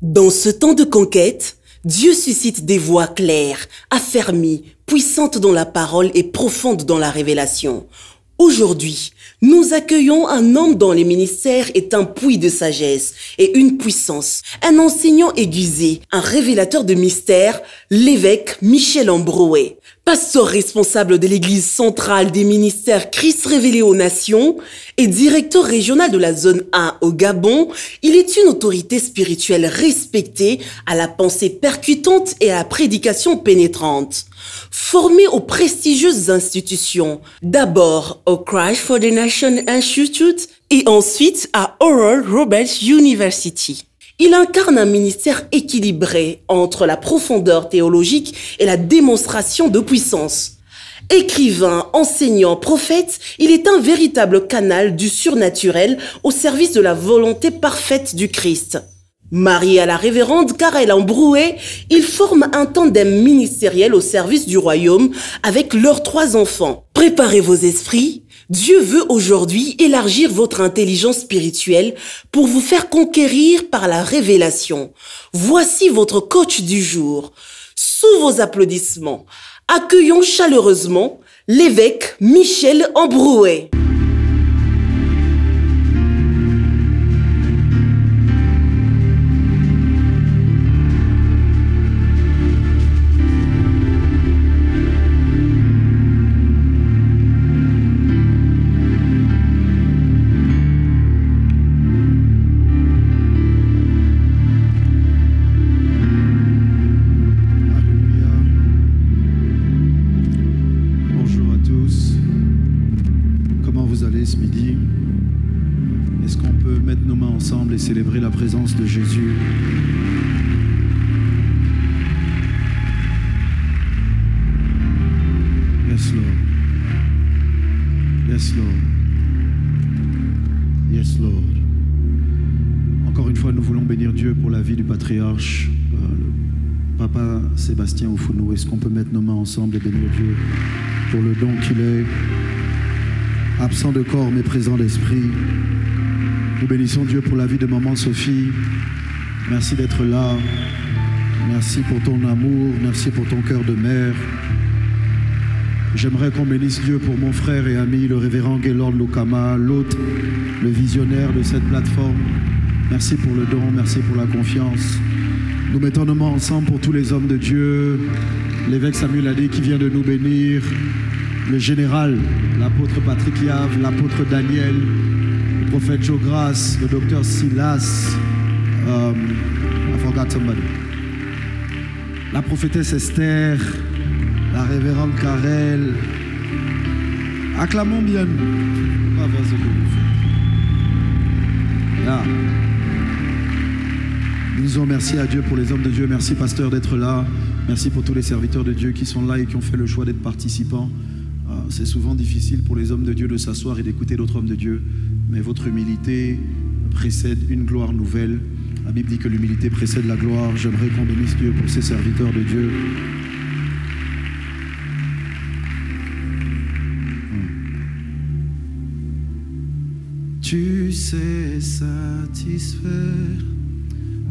Dans ce temps de conquête, Dieu suscite des voix claires, affermies, puissantes dans la parole et profondes dans la révélation. Aujourd'hui, nous accueillons un homme dont les ministères est un puits de sagesse et une puissance, un enseignant aiguisé, un révélateur de mystères, l'évêque Michel Ambroué. Pasteur responsable de l'église centrale des ministères Christ révélé aux nations et directeur régional de la zone 1 au Gabon, il est une autorité spirituelle respectée à la pensée percutante et à la prédication pénétrante. Formé aux prestigieuses institutions, d'abord au Christ for the Nation Institute et ensuite à Oral Roberts University. Il incarne un ministère équilibré entre la profondeur théologique et la démonstration de puissance. Écrivain, enseignant, prophète, il est un véritable canal du surnaturel au service de la volonté parfaite du Christ. Marié à la révérende Karel Ambroué, ils forment un tandem ministériel au service du royaume avec leurs 3 enfants. Préparez vos esprits. Dieu veut aujourd'hui élargir votre intelligence spirituelle pour vous faire conquérir par la révélation. Voici votre coach du jour. Sous vos applaudissements, accueillons chaleureusement l'évêque Michel Ambroué. Et célébrer la présence de Jésus. Yes, Lord. Yes, Lord. Yes, Lord. Encore une fois, nous voulons bénir Dieu pour la vie du patriarche, le Papa Sébastien Oufounou. Est-ce qu'on peut mettre nos mains ensemble et bénir Dieu pour le don qu'il est, absent de corps mais présent d'esprit. Nous bénissons Dieu pour la vie de maman Sophie. Merci d'être là. Merci pour ton amour. Merci pour ton cœur de mère. J'aimerais qu'on bénisse Dieu pour mon frère et ami, le révérend Gaylord Lukama, l'hôte, le visionnaire de cette plateforme. Merci pour le don, merci pour la confiance. Nous mettons nos mains ensemble pour tous les hommes de Dieu. L'évêque Samuel Adé qui vient de nous bénir. Le général, l'apôtre Patrick Yave, l'apôtre Daniel, le prophète Joe Grace, le docteur Silas, I forgot somebody. La prophétesse Esther, la révérende Karel. Acclamons bien. Là. Nous disons merci à Dieu pour les hommes de Dieu. Merci pasteur d'être là. Merci pour tous les serviteurs de Dieu qui sont là et qui ont fait le choix d'être participants. C'est souvent difficile pour les hommes de Dieu de s'asseoir et d'écouter d'autres hommes de Dieu. Mais votre humilité précède une gloire nouvelle. La Bible dit que l'humilité précède la gloire. J'aimerais qu'on bénisse Dieu pour ces serviteurs de Dieu. Tu sais satisfaire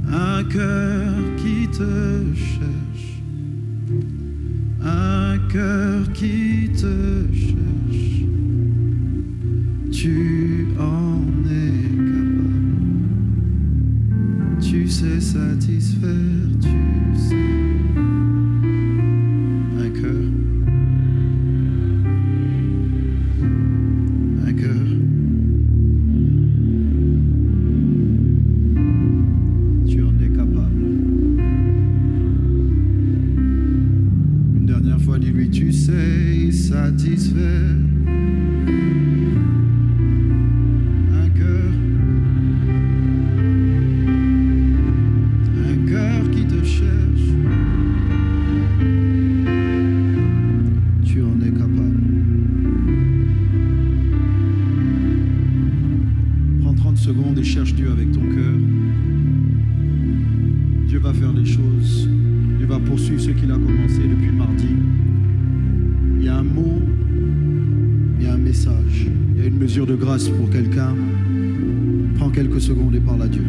un cœur qui te cherche, un cœur qui te cherche. Tu en es capable. Tu sais satisfaire, tu sais. Un cœur. Un cœur. Tu en es capable. Une dernière fois, dis-lui, tu sais satisfaire. Seconde et cherche Dieu avec ton cœur. Dieu va faire des choses. Dieu va poursuivre ce qu'il a commencé depuis mardi. Il y a un mot, il y a un message, il y a une mesure de grâce pour quelqu'un. Prends quelques secondes et parle à Dieu.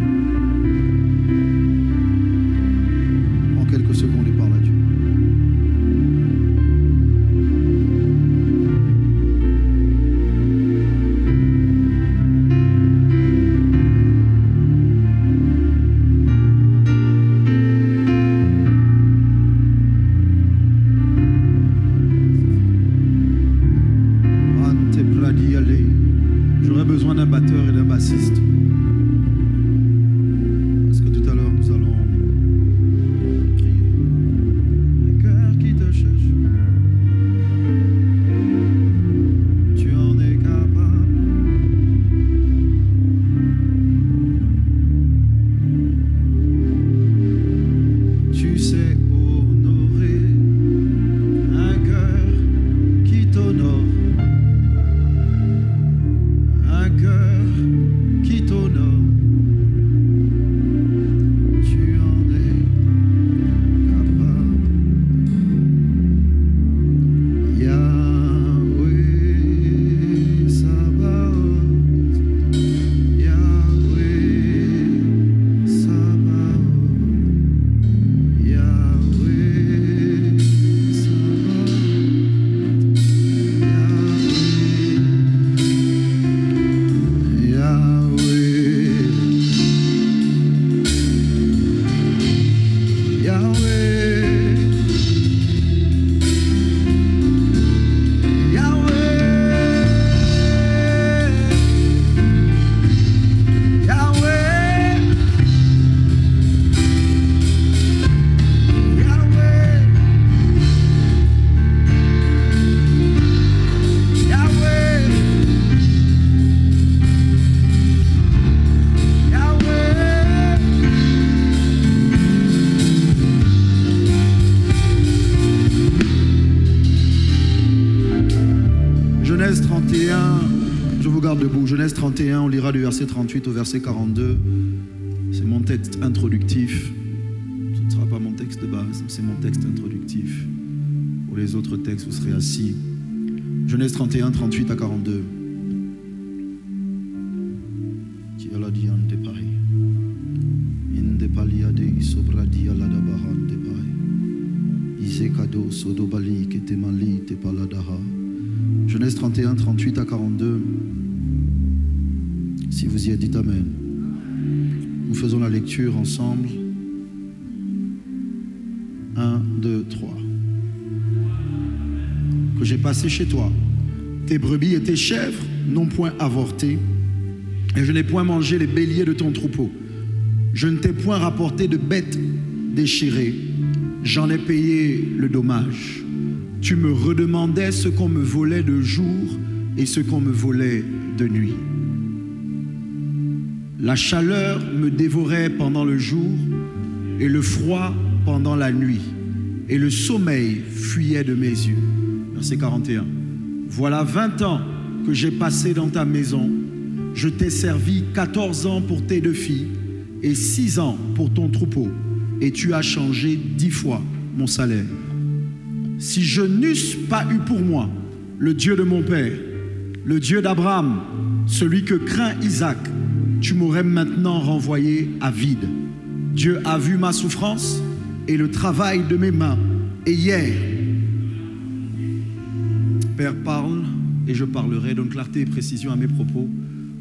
debout. Genèse 31, on lira du verset 38 au verset 42. C'est mon texte introductif. Ce ne sera pas mon texte de base, c'est mon texte introductif. Pour les autres textes, vous serez assis. Genèse 31, 38 à 42. Genèse 31, 38 à 42. Si vous y êtes, dites Amen. Nous faisons la lecture ensemble. 1, 2, 3. Que j'ai passé chez toi tes brebis et tes chèvres n'ont point avorté, et je n'ai point mangé les béliers de ton troupeau. Je ne t'ai point rapporté de bêtes déchirées, j'en ai payé le dommage. Tu me redemandais ce qu'on me volait de jour et ce qu'on me volait de nuit. La chaleur me dévorait pendant le jour et le froid pendant la nuit, et le sommeil fuyait de mes yeux. Verset 41. Voilà 20 ans que j'ai passé dans ta maison. Je t'ai servi 14 ans pour tes 2 filles et 6 ans pour ton troupeau, et tu as changé 10 fois mon salaire. Si je n'eusse pas eu pour moi le Dieu de mon père, le Dieu d'Abraham, celui que craint Isaac, tu m'aurais maintenant renvoyé à vide. Dieu a vu ma souffrance et le travail de mes mains. Et hier, Père, parle et je parlerai. Donne clarté et précision à mes propos.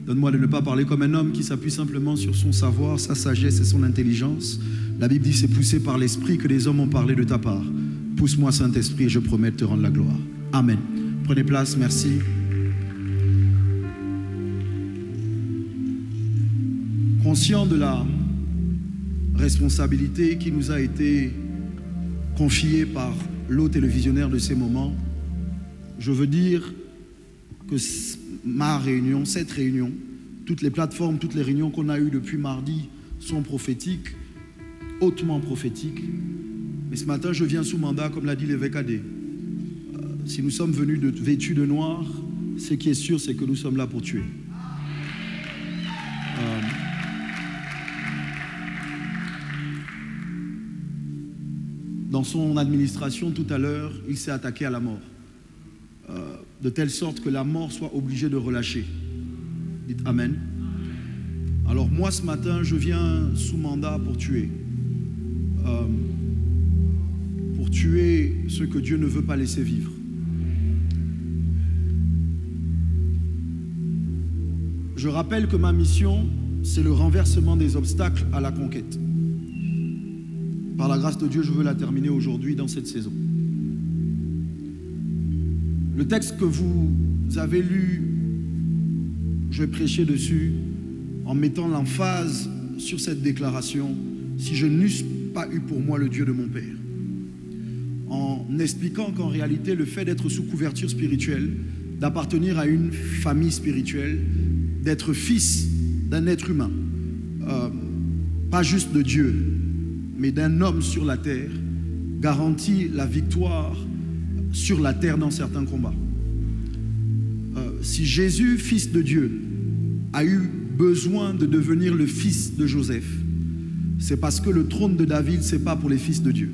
Donne-moi de ne pas parler comme un homme qui s'appuie simplement sur son savoir, sa sagesse et son intelligence. La Bible dit c'est poussé par l'Esprit que les hommes ont parlé de ta part. Pousse-moi, Saint-Esprit, et je promets de te rendre la gloire. Amen. Prenez place, merci. Conscient de la responsabilité qui nous a été confiée par l'hôte et le visionnaire de ces moments, je veux dire que ma réunion, cette réunion, toutes les plateformes, toutes les réunions qu'on a eues depuis mardi sont prophétiques, hautement prophétiques. Mais ce matin, je viens sous mandat, comme l'a dit l'évêque Adé. Si nous sommes venus vêtus de noir, ce qui est sûr, c'est que nous sommes là pour tuer. Dans son administration, tout à l'heure, il s'est attaqué à la mort. De telle sorte que la mort soit obligée de relâcher. Dites Amen. Alors moi, ce matin, je viens sous mandat pour tuer. Pour tuer ceux que Dieu ne veut pas laisser vivre. Je rappelle que ma mission, c'est le renversement des obstacles à la conquête. Par la grâce de Dieu, je veux la terminer aujourd'hui dans cette saison. Le texte que vous avez lu, je vais prêcher dessus en mettant l'emphase sur cette déclaration « Si je n'eusse pas eu pour moi le Dieu de mon Père ». En expliquant qu'en réalité, le fait d'être sous couverture spirituelle, d'appartenir à une famille spirituelle, d'être fils d'un être humain, pas juste de Dieu, mais d'un homme sur la terre, garantit la victoire sur la terre dans certains combats. Si Jésus, fils de Dieu, a eu besoin de devenir le fils de Joseph, c'est parce que le trône de David, ce n'est pas pour les fils de Dieu.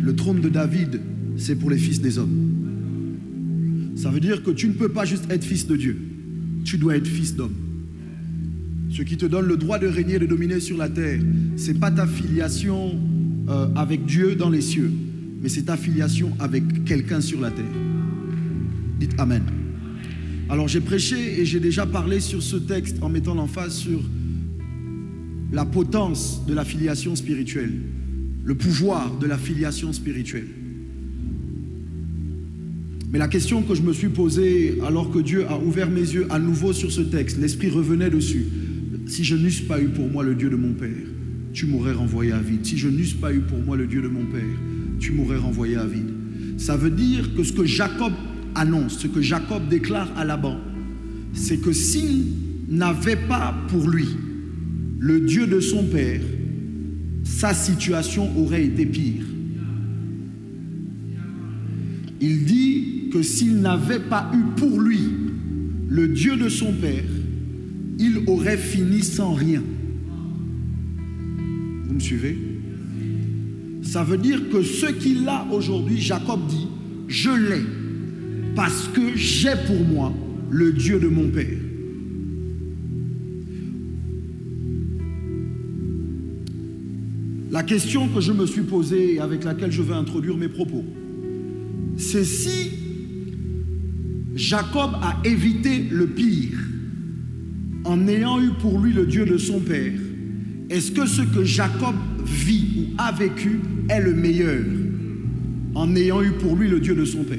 Le trône de David, c'est pour les fils des hommes. Ça veut dire que tu ne peux pas juste être fils de Dieu, tu dois être fils d'homme. Ce qui te donne le droit de régner et de dominer sur la terre, ce n'est pas ta filiation avec Dieu dans les cieux, mais c'est ta filiation avec quelqu'un sur la terre. Dites Amen. Alors j'ai prêché et j'ai déjà parlé sur ce texte en mettant l'emphase sur la potence de la filiation spirituelle, le pouvoir de la filiation spirituelle. Mais la question que je me suis posée alors que Dieu a ouvert mes yeux à nouveau sur ce texte, l'Esprit revenait dessus. Si je n'eusse pas eu pour moi le Dieu de mon Père, tu m'aurais renvoyé à vide. Si je n'eusse pas eu pour moi le Dieu de mon Père, tu m'aurais renvoyé à vide. Ça veut dire que ce que Jacob annonce, ce que Jacob déclare à Laban, c'est que s'il n'avait pas pour lui le Dieu de son père, sa situation aurait été pire. Il dit que s'il n'avait pas eu pour lui le Dieu de son père, il aurait fini sans rien. Vous me suivez? Ça veut dire que ce qu'il a aujourd'hui, Jacob dit, je l'ai parce que j'ai pour moi le Dieu de mon père. La question que je me suis posée et avec laquelle je vais introduire mes propos, c'est si Jacob a évité le pire en ayant eu pour lui le Dieu de son père, est-ce que ce que Jacob vit ou a vécu est le meilleur en ayant eu pour lui le Dieu de son père?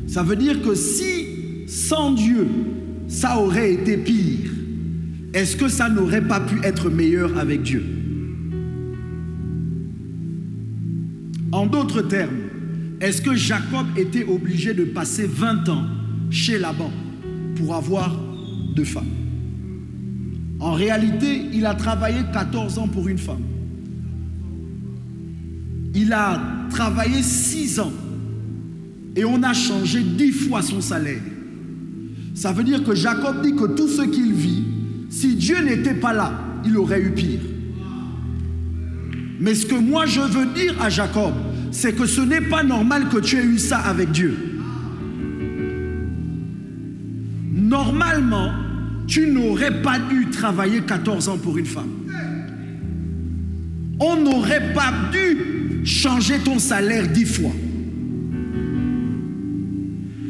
Ça veut dire que si sans Dieu ça aurait été pire, est-ce que ça n'aurait pas pu être meilleur avec Dieu? En d'autres termes, est-ce que Jacob était obligé de passer 20 ans chez Laban pour avoir 2 femmes? En réalité, il a travaillé 14 ans pour une femme. Il a travaillé 6 ans et on a changé 10 fois son salaire. Ça veut dire que Jacob dit que tout ce qu'il vit, si Dieu n'était pas là, il aurait eu pire. Mais ce que moi je veux dire à Jacob, c'est que ce n'est pas normal que tu aies eu ça avec Dieu. Normalement, tu n'aurais pas dû travailler 14 ans pour une femme. On n'aurait pas dû changer ton salaire 10 fois.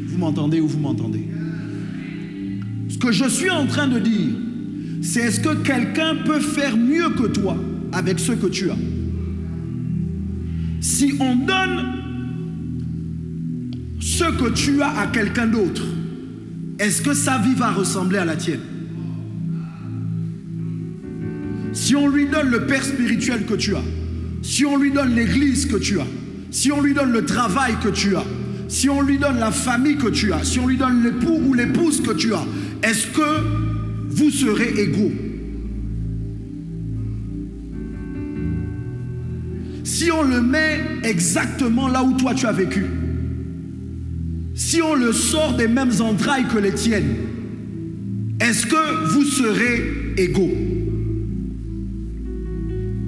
Vous m'entendez ou vous m'entendez? Ce que je suis en train de dire, c'est est-ce que quelqu'un peut faire mieux que toi avec ce que tu as? Si on donne ce que tu as à quelqu'un d'autre, est-ce que sa vie va ressembler à la tienne? Si on lui donne le père spirituel que tu as, si on lui donne l'église que tu as, si on lui donne le travail que tu as, si on lui donne la famille que tu as, si on lui donne l'époux ou l'épouse que tu as, est-ce que vous serez égaux? Si on le met exactement là où toi tu as vécu, si on le sort des mêmes entrailles que les tiennes, est-ce que vous serez égaux?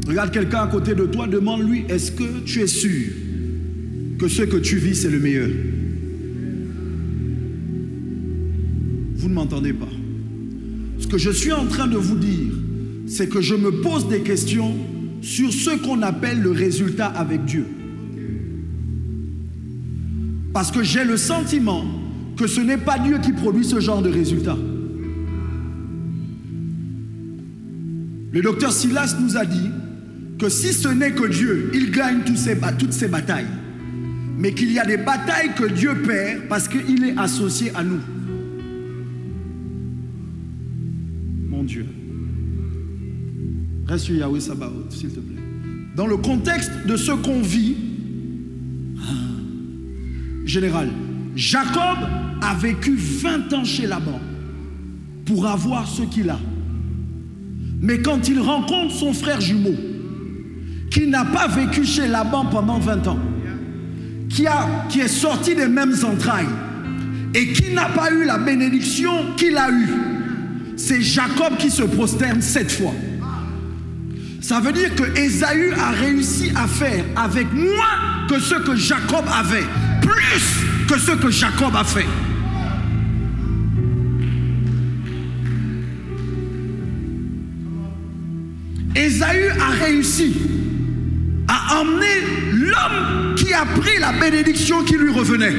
Regarde quelqu'un à côté de toi, demande-lui, est-ce que tu es sûr que ce que tu vis c'est le meilleur? Vous ne m'entendez pas. Ce que je suis en train de vous dire, c'est que je me pose des questions sur ce qu'on appelle le résultat avec Dieu. Parce que j'ai le sentiment que ce n'est pas Dieu qui produit ce genre de résultat. Le docteur Silas nous a dit que si ce n'est que Dieu, il gagne toutes ses batailles. Mais qu'il y a des batailles que Dieu perd parce qu'il est associé à nous. Mon Dieu. Reste sur Yahweh Sabaoth, s'il te plaît. Dans le contexte de ce qu'on vit, général, Jacob a vécu 20 ans chez Laban pour avoir ce qu'il a. Mais quand il rencontre son frère jumeau, qui n'a pas vécu chez Laban pendant 20 ans, qui est sorti des mêmes entrailles et qui n'a pas eu la bénédiction qu'il a eue, c'est Jacob qui se prosterne 7 fois. Ça veut dire que Ésaü a réussi à faire avec moins que ce que Jacob avait, plus que ce que Jacob a fait. Ésaü a réussi à emmener l'homme qui a pris la bénédiction qui lui revenait,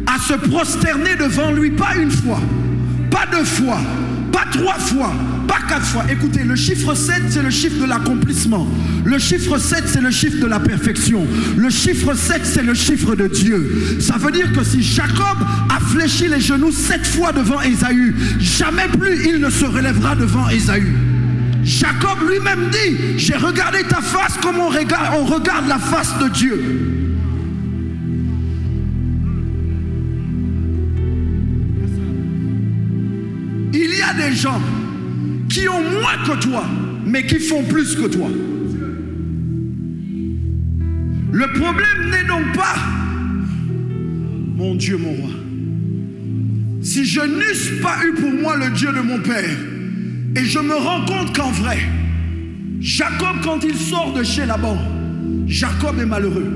à se prosterner devant lui, pas une fois, pas 2 fois, pas 3 fois, pas 4 fois. Écoutez, le chiffre 7, c'est le chiffre de l'accomplissement. Le chiffre 7, c'est le chiffre de la perfection. Le chiffre 7, c'est le chiffre de Dieu. Ça veut dire que si Jacob a fléchi les genoux 7 fois devant Ésaü, jamais plus il ne se relèvera devant Ésaü. Jacob lui-même dit, j'ai regardé ta face comme on regarde la face de Dieu. Il y a des gens qui ont moins que toi, mais qui font plus que toi. Le problème n'est donc pas mon Dieu, mon roi. Si je n'eusse pas eu pour moi le Dieu de mon père, et je me rends compte qu'en vrai, Jacob, quand il sort de chez Laban, Jacob est malheureux.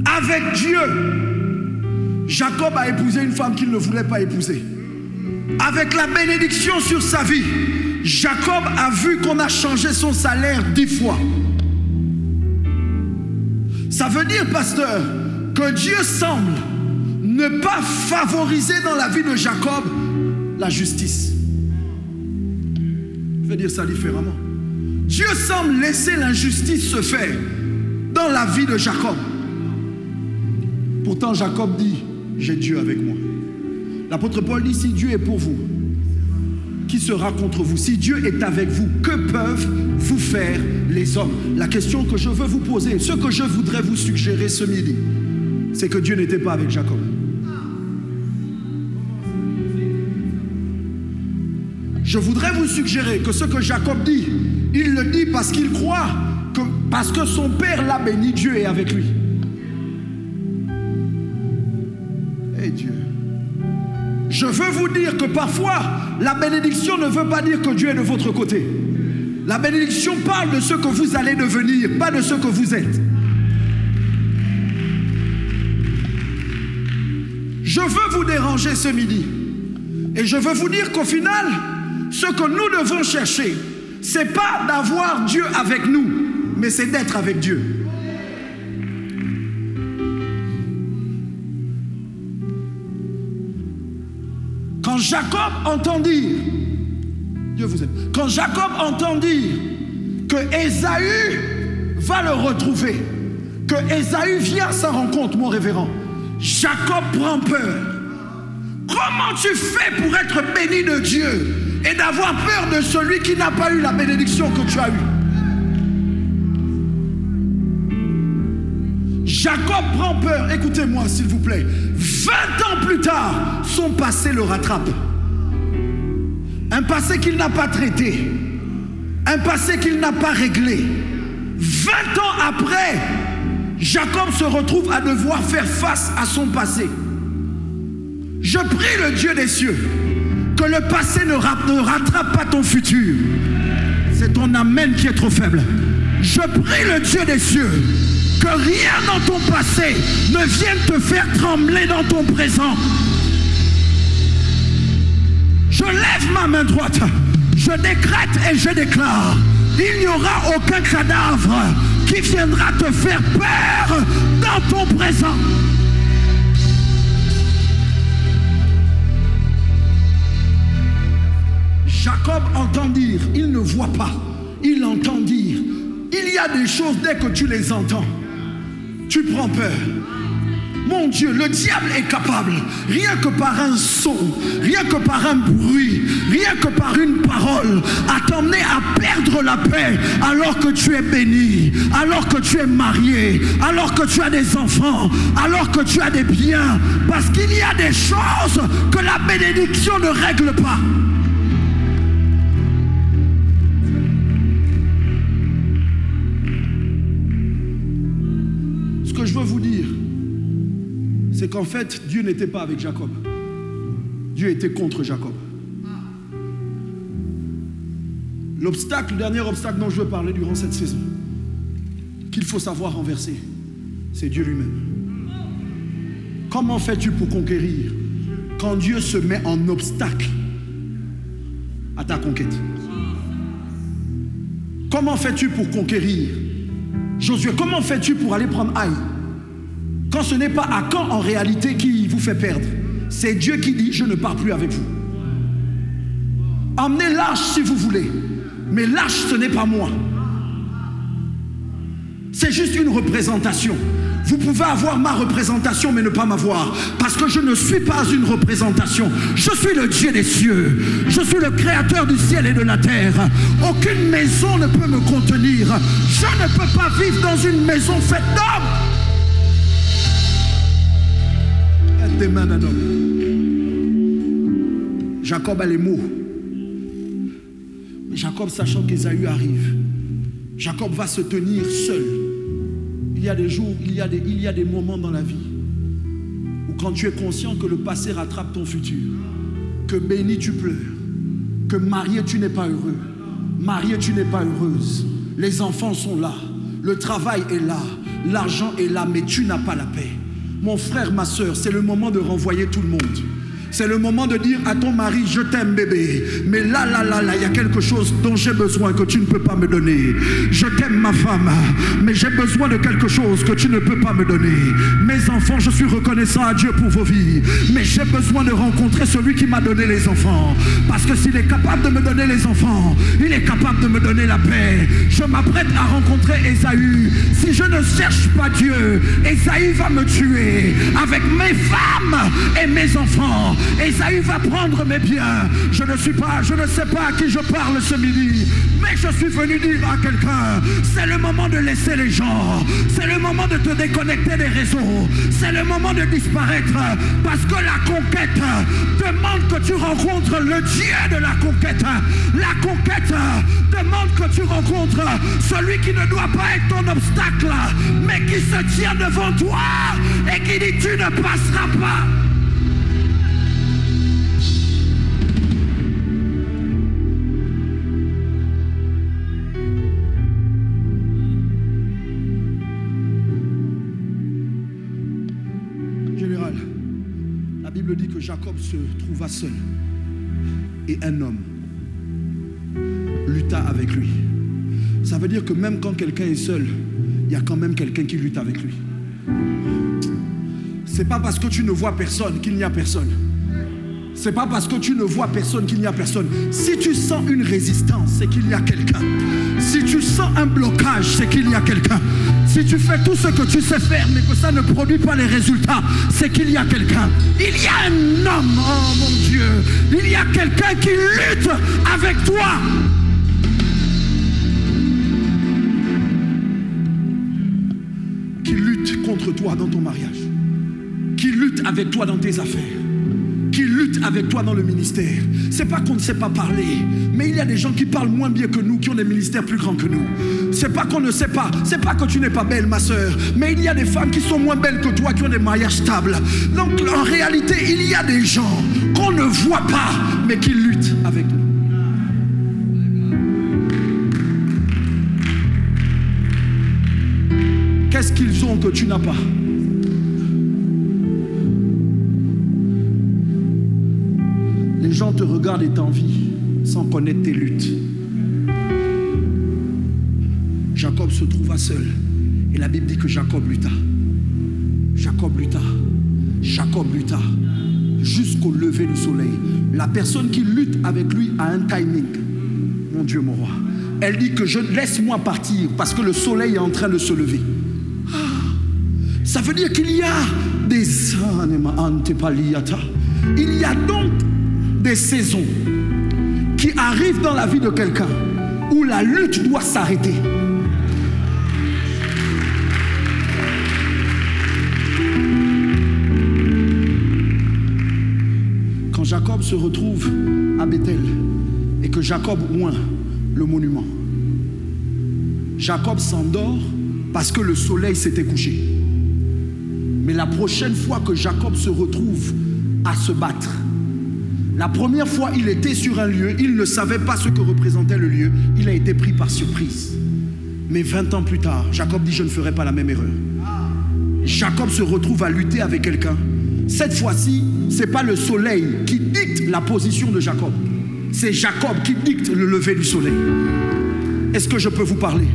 Avec Dieu, Jacob a épousé une femme qu'il ne voulait pas épouser. Avec la bénédiction sur sa vie, Jacob a vu qu'on a changé son salaire 10 fois. Ça veut dire, pasteur, que Dieu semble ne pas favoriser dans la vie de Jacob la justice. Je vais dire ça différemment. Dieu semble laisser l'injustice se faire dans la vie de Jacob. Pourtant, Jacob dit, j'ai Dieu avec moi. L'apôtre Paul dit, si Dieu est pour vous, qui sera contre vous? Si Dieu est avec vous, que peuvent vous faire les hommes? La question que je veux vous poser, ce que je voudrais vous suggérer ce midi, c'est que Dieu n'était pas avec Jacob. Je voudrais vous suggérer que ce que Jacob dit, il le dit parce qu'il croit que parce que son père l'a béni, Dieu est avec lui. Eh Dieu. Je veux vous dire que parfois, la bénédiction ne veut pas dire que Dieu est de votre côté. La bénédiction parle de ce que vous allez devenir, pas de ce que vous êtes. Je veux vous déranger ce midi. Et je veux vous dire qu'au final, ce que nous devons chercher, c'est pas d'avoir Dieu avec nous, mais c'est d'être avec Dieu. Quand Jacob entend dire, Dieu vous aime, quand Jacob entend dire que Ésaü va le retrouver, que Ésaü vient à sa rencontre, mon révérend, Jacob prend peur. Comment tu fais pour être béni de Dieu et d'avoir peur de celui qui n'a pas eu la bénédiction que tu as eue? Jacob prend peur, écoutez-moi s'il vous plaît. 20 ans plus tard, son passé le rattrape. Un passé qu'il n'a pas traité, un passé qu'il n'a pas réglé. 20 ans après, Jacob se retrouve à devoir faire face à son passé. Je prie le Dieu des cieux que le passé ne rattrape pas ton futur. C'est ton amen qui est trop faible. Je prie le Dieu des cieux que rien dans ton passé ne vienne te faire trembler dans ton présent. Je lève ma main droite, je décrète et je déclare, il n'y aura aucun cadavre qui viendra te faire peur dans ton présent. Jacob entend dire, il ne voit pas, il entend dire. Il y a des choses, dès que tu les entends, tu prends peur. Mon Dieu, le diable est capable, rien que par un son, rien que par un bruit, rien que par une parole, à t'emmener à perdre la paix alors que tu es béni, alors que tu es marié, alors que tu as des enfants, alors que tu as des biens, parce qu'il y a des choses que la bénédiction ne règle pas. Ce que je veux vous dire, c'est qu'en fait, Dieu n'était pas avec Jacob. Dieu était contre Jacob. L'obstacle, le dernier obstacle dont je veux parler durant cette saison, qu'il faut savoir renverser, c'est Dieu lui-même. Comment fais-tu pour conquérir quand Dieu se met en obstacle à ta conquête? Comment fais-tu pour conquérir? Josué, comment fais-tu pour aller prendre Haï? Quand ce n'est pas Akan en réalité qui vous fait perdre, c'est Dieu qui dit, je ne pars plus avec vous. Emmenez l'arche si vous voulez, mais l'arche ce n'est pas moi. C'est juste une représentation. Vous pouvez avoir ma représentation mais ne pas m'avoir, parce que je ne suis pas une représentation. Je suis le Dieu des cieux, je suis le créateur du ciel et de la terre. Aucune maison ne peut me contenir. Je ne peux pas vivre dans une maison faite d'hommes. Des mains d'un homme. Jacob a les mots. Jacob, sachant qu'Ésaü arrive, Jacob va se tenir seul. Il y a des jours, il y a des moments dans la vie quand tu es conscient que le passé rattrape ton futur, que béni tu pleures, que marié tu n'es pas heureux, marié tu n'es pas heureuse, les enfants sont là, le travail est là, l'argent est là, mais tu n'as pas la paix. Mon frère, ma soeur, c'est le moment de renvoyer tout le monde. C'est le moment de dire à ton mari, je t'aime bébé, mais là, il y a quelque chose dont j'ai besoin que tu ne peux pas me donner. Je t'aime ma femme, mais j'ai besoin de quelque chose que tu ne peux pas me donner. Mes enfants, je suis reconnaissant à Dieu pour vos vies, mais j'ai besoin de rencontrer celui qui m'a donné les enfants. Parce que s'il est capable de me donner les enfants, il est capable de me donner la paix. Je m'apprête à rencontrer Ésaü. Si je ne cherche pas Dieu, Ésaü va me tuer avec mes femmes et mes enfants. Ésaü va prendre mes biens. Je ne sais pas à qui je parle ce midi, mais je suis venu dire à quelqu'un, c'est le moment de laisser les gens, c'est le moment de te déconnecter des réseaux, c'est le moment de disparaître, parce que la conquête demande que tu rencontres le Dieu de la conquête. La conquête demande que tu rencontres celui qui ne doit pas être ton obstacle, mais qui se tient devant toi et qui dit tu ne passeras pas. La Bible dit que Jacob se trouva seul et un homme lutta avec lui. Ça veut dire que même quand quelqu'un est seul, il y a quand même quelqu'un qui lutte avec lui. C'est pas parce que tu ne vois personne qu'il n'y a personne. C'est pas parce que tu ne vois personne qu'il n'y a personne. Si tu sens une résistance, c'est qu'il y a quelqu'un. Si tu sens un blocage, c'est qu'il y a quelqu'un. Si tu fais tout ce que tu sais faire, mais que ça ne produit pas les résultats, c'est qu'il y a quelqu'un. Il y a un homme, oh mon Dieu, il y a quelqu'un qui lutte avec toi. Qui lutte contre toi dans ton mariage. Qui lutte avec toi dans tes affaires. Qui lutte avec toi dans le ministère. C'est pas qu'on ne sait pas parler, mais il y a des gens qui parlent moins bien que nous, qui ont des ministères plus grands que nous. C'est pas qu'on ne sait pas, c'est pas que tu n'es pas belle ma soeur, mais il y a des femmes qui sont moins belles que toi, qui ont des mariages stables. Donc en réalité, il y a des gens qu'on ne voit pas, mais qui luttent avec nous. Qu'est-ce qu'ils ont que tu n'as pas? Les gens te regardent et t'envient sans connaître tes luttes. Jacob se trouva seul. Et la Bible dit que Jacob lutta. Jacob lutta. Jacob lutta. Jusqu'au lever du soleil. La personne qui lutte avec lui a un timing. Mon Dieu, mon roi. Elle dit que laisse-moi partir parce que le soleil est en train de se lever. Ça veut dire qu'il y a des... Il y a donc des saisons qui arrivent dans la vie de quelqu'un où la lutte doit s'arrêter. Quand Jacob se retrouve à Bethel et que Jacob oint le monument, Jacob s'endort parce que le soleil s'était couché. Mais la prochaine fois que Jacob se retrouve à se battre, la première fois il était sur un lieu, il ne savait pas ce que représentait le lieu, il a été pris par surprise. Mais 20 ans plus tard, Jacob dit je ne ferai pas la même erreur. Jacob se retrouve à lutter avec quelqu'un. Cette fois-ci, ce n'est pas le soleil qui dicte la position de Jacob, c'est Jacob qui dicte le lever du soleil. Est-ce que je peux vous parler?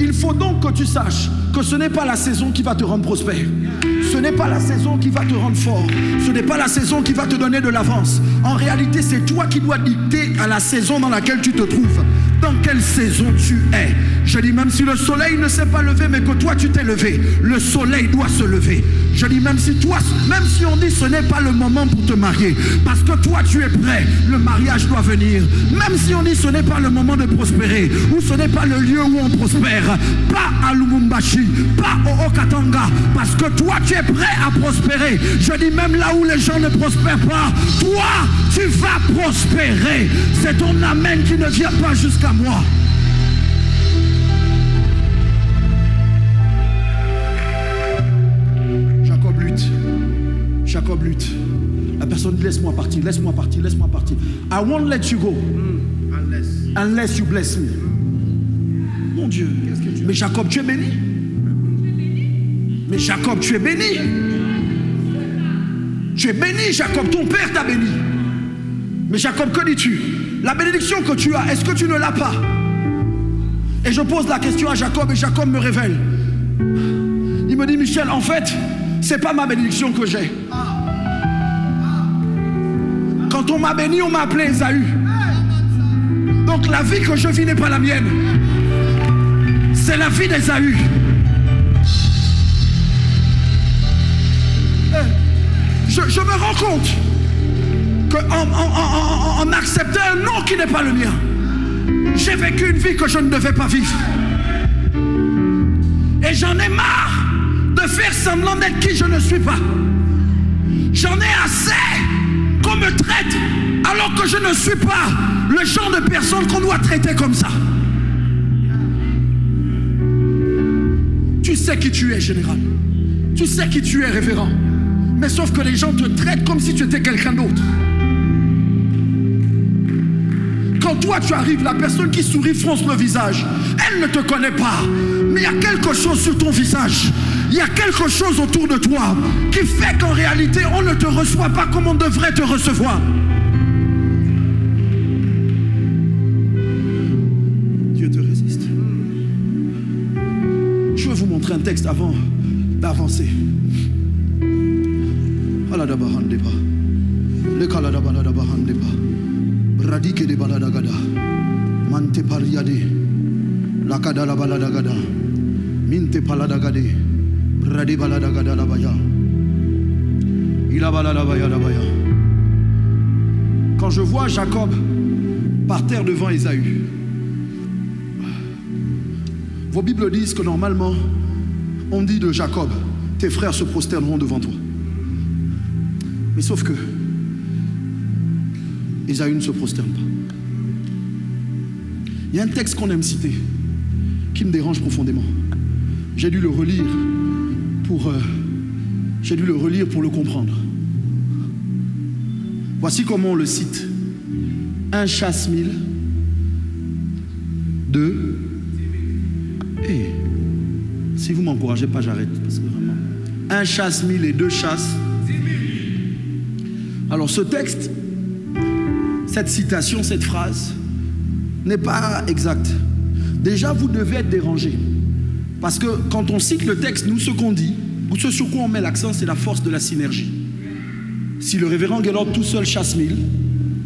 Il faut donc que tu saches que ce n'est pas la saison qui va te rendre prospère. Ce n'est pas la saison qui va te rendre fort. Ce n'est pas la saison qui va te donner de l'avance. En réalité, c'est toi qui dois dicter à la saison dans laquelle tu te trouves. Dans quelle saison tu es? Je dis même si le soleil ne s'est pas levé, mais que toi tu t'es levé, le soleil doit se lever. Je dis même si on dit ce n'est pas le moment pour te marier, parce que toi tu es prêt, le mariage doit venir. Même si on dit ce n'est pas le moment de prospérer, ou ce n'est pas le lieu où on prospère, pas à Lumumbashi, pas au Okatanga, parce que toi tu es prêt à prospérer. Je dis même là où les gens ne prospèrent pas, toi tu vas prospérer. C'est ton amen qui ne vient pas jusqu'à moi. Jacob lutte. La personne dit laisse-moi partir, laisse-moi partir, laisse-moi partir. I won't let you go unless you bless me. Mon Dieu. Mais Jacob, tu es béni. Mais Jacob, tu es béni. Tu es béni, Jacob. Ton père t'a béni. Mais Jacob, que dis-tu? La bénédiction que tu as, est-ce que tu ne l'as pas? Et je pose la question à Jacob et Jacob me révèle. Il me dit, Michel, en fait, c'est pas ma bénédiction que j'ai. Quand on m'a béni, on m'a appelé Ésaü. Donc la vie que je vis n'est pas la mienne. C'est la vie d'Ésaü. Je me rends compte qu'en acceptant un nom qui n'est pas le mien, j'ai vécu une vie que je ne devais pas vivre. Et j'en ai marre de faire semblant d'être qui je ne suis pas. J'en ai assez qu'on me traite alors que je ne suis pas le genre de personne qu'on doit traiter comme ça. Tu sais qui tu es, général. Tu sais qui tu es, révérend. Mais sauf que les gens te traitent comme si tu étais quelqu'un d'autre. Quand toi tu arrives, la personne qui sourit fronce le visage. Elle ne te connaît pas. Mais il y a quelque chose sur ton visage. Il y a quelque chose autour de toi qui fait qu'en réalité, on ne te reçoit pas comme on devrait te recevoir. Dieu te résiste. Je vais vous montrer un texte avant d'avancer. Radike de baladagada, mante pariade, lakada la baladagada, minte paladagade, rade baladagada la baya, ila baladabaya la baya. Quand je vois Jacob par terre devant Ésaü, vos Bibles disent que normalement, on dit de Jacob, tes frères se prosterneront devant toi. Mais sauf que Ésaü ne se prosterne pas. Il y a un texte qu'on aime citer qui me dérange profondément. J'ai dû le relire pour le comprendre. Voici comment on le cite. 1 chasse 1000, 2. Et si vous ne m'encouragez pas, j'arrête. Parce que vraiment, 1 chasse 1000 et 2 chasses. Alors ce texte, cette citation, cette phrase n'est pas exacte. Déjà, vous devez être dérangé. Parce que quand on cite le texte, nous, ce qu'on dit, ou ce sur quoi on met l'accent, c'est la force de la synergie. Si le révérend Gaylord tout seul chasse 1000,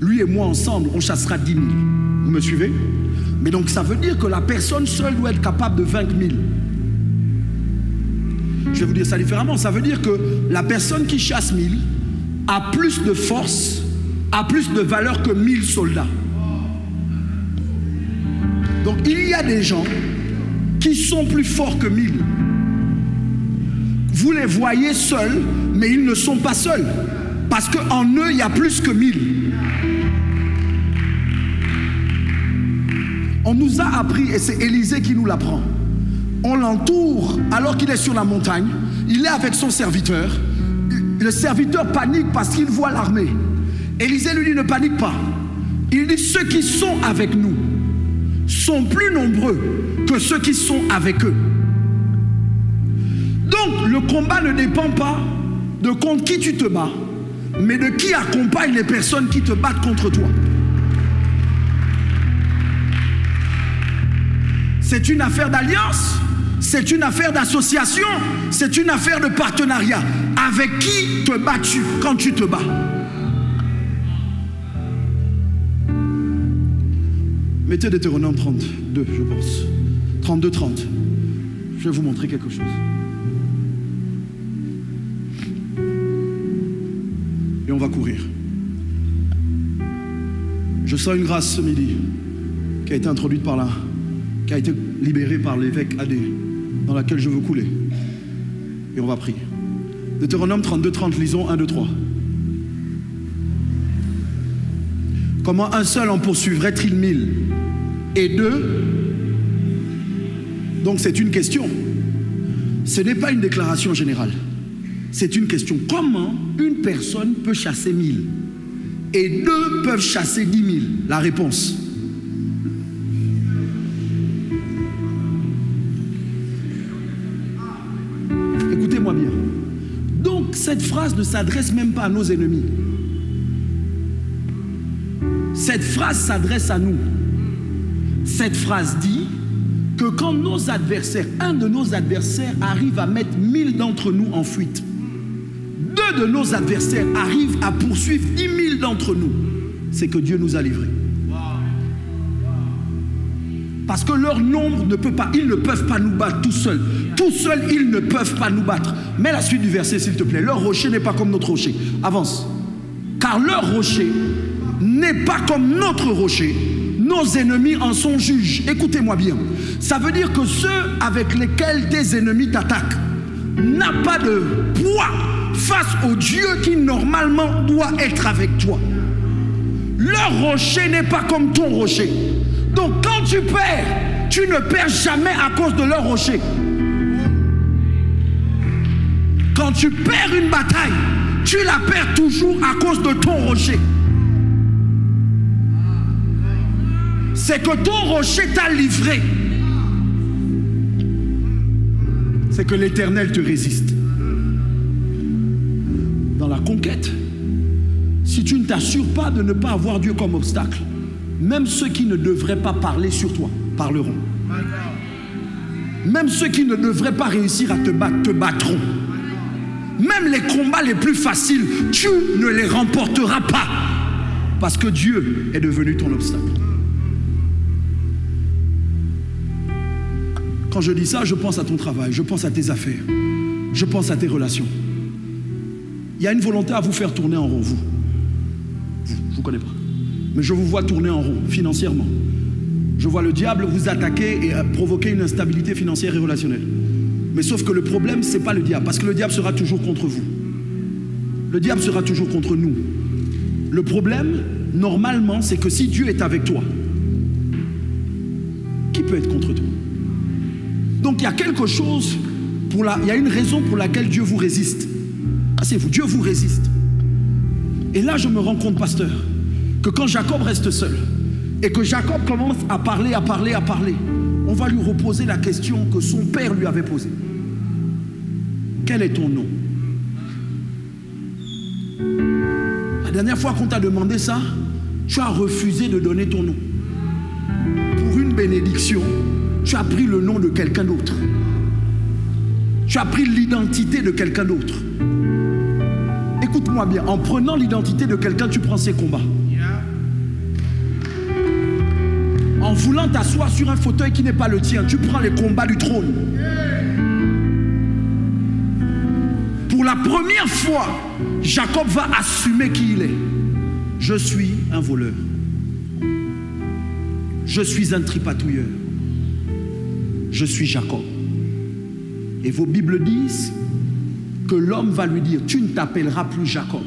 lui et moi ensemble, on chassera 10 000. Vous me suivez? Mais donc ça veut dire que la personne seule doit être capable de vaincre 1000. Je vais vous dire ça différemment. Ça veut dire que la personne qui chasse 1000 a plus de force, a plus de valeur que 1000 soldats. Donc il y a des gens qui sont plus forts que 1000. Vous les voyez seuls, mais ils ne sont pas seuls. Parce qu'en eux, il y a plus que 1000. On nous a appris, et c'est Élisée qui nous l'apprend. On l'entoure alors qu'il est sur la montagne. Il est avec son serviteur. Le serviteur panique parce qu'il voit l'armée. Élisée lui dit ne panique pas. Il dit ceux qui sont avec nous sont plus nombreux que ceux qui sont avec eux. Donc le combat ne dépend pas de contre qui tu te bats, mais de qui accompagne les personnes qui te battent contre toi. C'est une affaire d'alliance, c'est une affaire d'association, c'est une affaire de partenariat. Avec qui te bats-tu quand tu te bats? Mettez Deutéronome 32, je pense. 32, 30. Je vais vous montrer quelque chose. Et on va courir. Je sens une grâce ce midi qui a été introduite par là, qui a été libérée par l'évêque Adé, dans laquelle je veux couler. Et on va prier. Deutéronome 32, 30, lisons 1, 2, 3. Comment un seul en poursuivrait-il 1000 et 2? Donc c'est une question. Ce n'est pas une déclaration générale. C'est une question. Comment une personne peut chasser 1000 et 2 peuvent chasser 10 000? La réponse. Écoutez-moi bien. Donc, cette phrase ne s'adresse même pas à nos ennemis. Cette phrase s'adresse à nous. Cette phrase dit que quand nos adversaires, un de nos adversaires arrive à mettre 1000 d'entre nous en fuite, 2 de nos adversaires arrivent à poursuivre 10 000 d'entre nous, c'est que Dieu nous a livrés. Parce que leur nombre ne peut pas, ils ne peuvent pas nous battre tout seuls. Tout seuls, ils ne peuvent pas nous battre. Mets la suite du verset, s'il te plaît. Leur rocher n'est pas comme notre rocher. Avance. Car leur rocher n'est pas comme notre rocher. Nos ennemis en sont juges. Écoutez-moi bien. Ça veut dire que ceux avec lesquels tes ennemis t'attaquent n'ont pas de poids face au Dieu qui normalement doit être avec toi. Leur rocher n'est pas comme ton rocher. Donc quand tu perds, tu ne perds jamais à cause de leur rocher. Quand tu perds une bataille, tu la perds toujours à cause de ton rocher. C'est que ton rocher t'a livré. C'est que l'Éternel te résiste. Dans la conquête, si tu ne t'assures pas de ne pas avoir Dieu comme obstacle, même ceux qui ne devraient pas parler sur toi parleront. Même ceux qui ne devraient pas réussir à te battre te battront. Même les combats les plus faciles, tu ne les remporteras pas parce que Dieu est devenu ton obstacle. Quand je dis ça, je pense à ton travail, je pense à tes affaires, je pense à tes relations. Il y a une volonté à vous faire tourner en rond, vous. Je ne vous connais pas. Mais je vous vois tourner en rond, financièrement. Je vois le diable vous attaquer et provoquer une instabilité financière et relationnelle. Mais sauf que le problème, ce n'est pas le diable, parce que le diable sera toujours contre vous. Le diable sera toujours contre nous. Le problème, normalement, c'est que si Dieu est avec toi, qui peut être contre toi? Donc il y a quelque chose, il y a une raison pour laquelle Dieu vous résiste. Asseyez-vous, Dieu vous résiste. Et là, je me rends compte, pasteur, que quand Jacob reste seul, et que Jacob commence à parler, on va lui reposer la question que son père lui avait posée. Quel est ton nom? La dernière fois qu'on t'a demandé ça, tu as refusé de donner ton nom. Pour une bénédiction, tu as pris le nom de quelqu'un d'autre. Tu as pris l'identité de quelqu'un d'autre. Écoute-moi bien, en prenant l'identité de quelqu'un, tu prends ses combats. En voulant t'asseoir sur un fauteuil qui n'est pas le tien, tu prends les combats du trône. Pour la première fois, Jacob va assumer qui il est. Je suis un voleur. Je suis un tripatouilleur. Je suis Jacob. Et vos Bibles disent que l'homme va lui dire, tu ne t'appelleras plus Jacob.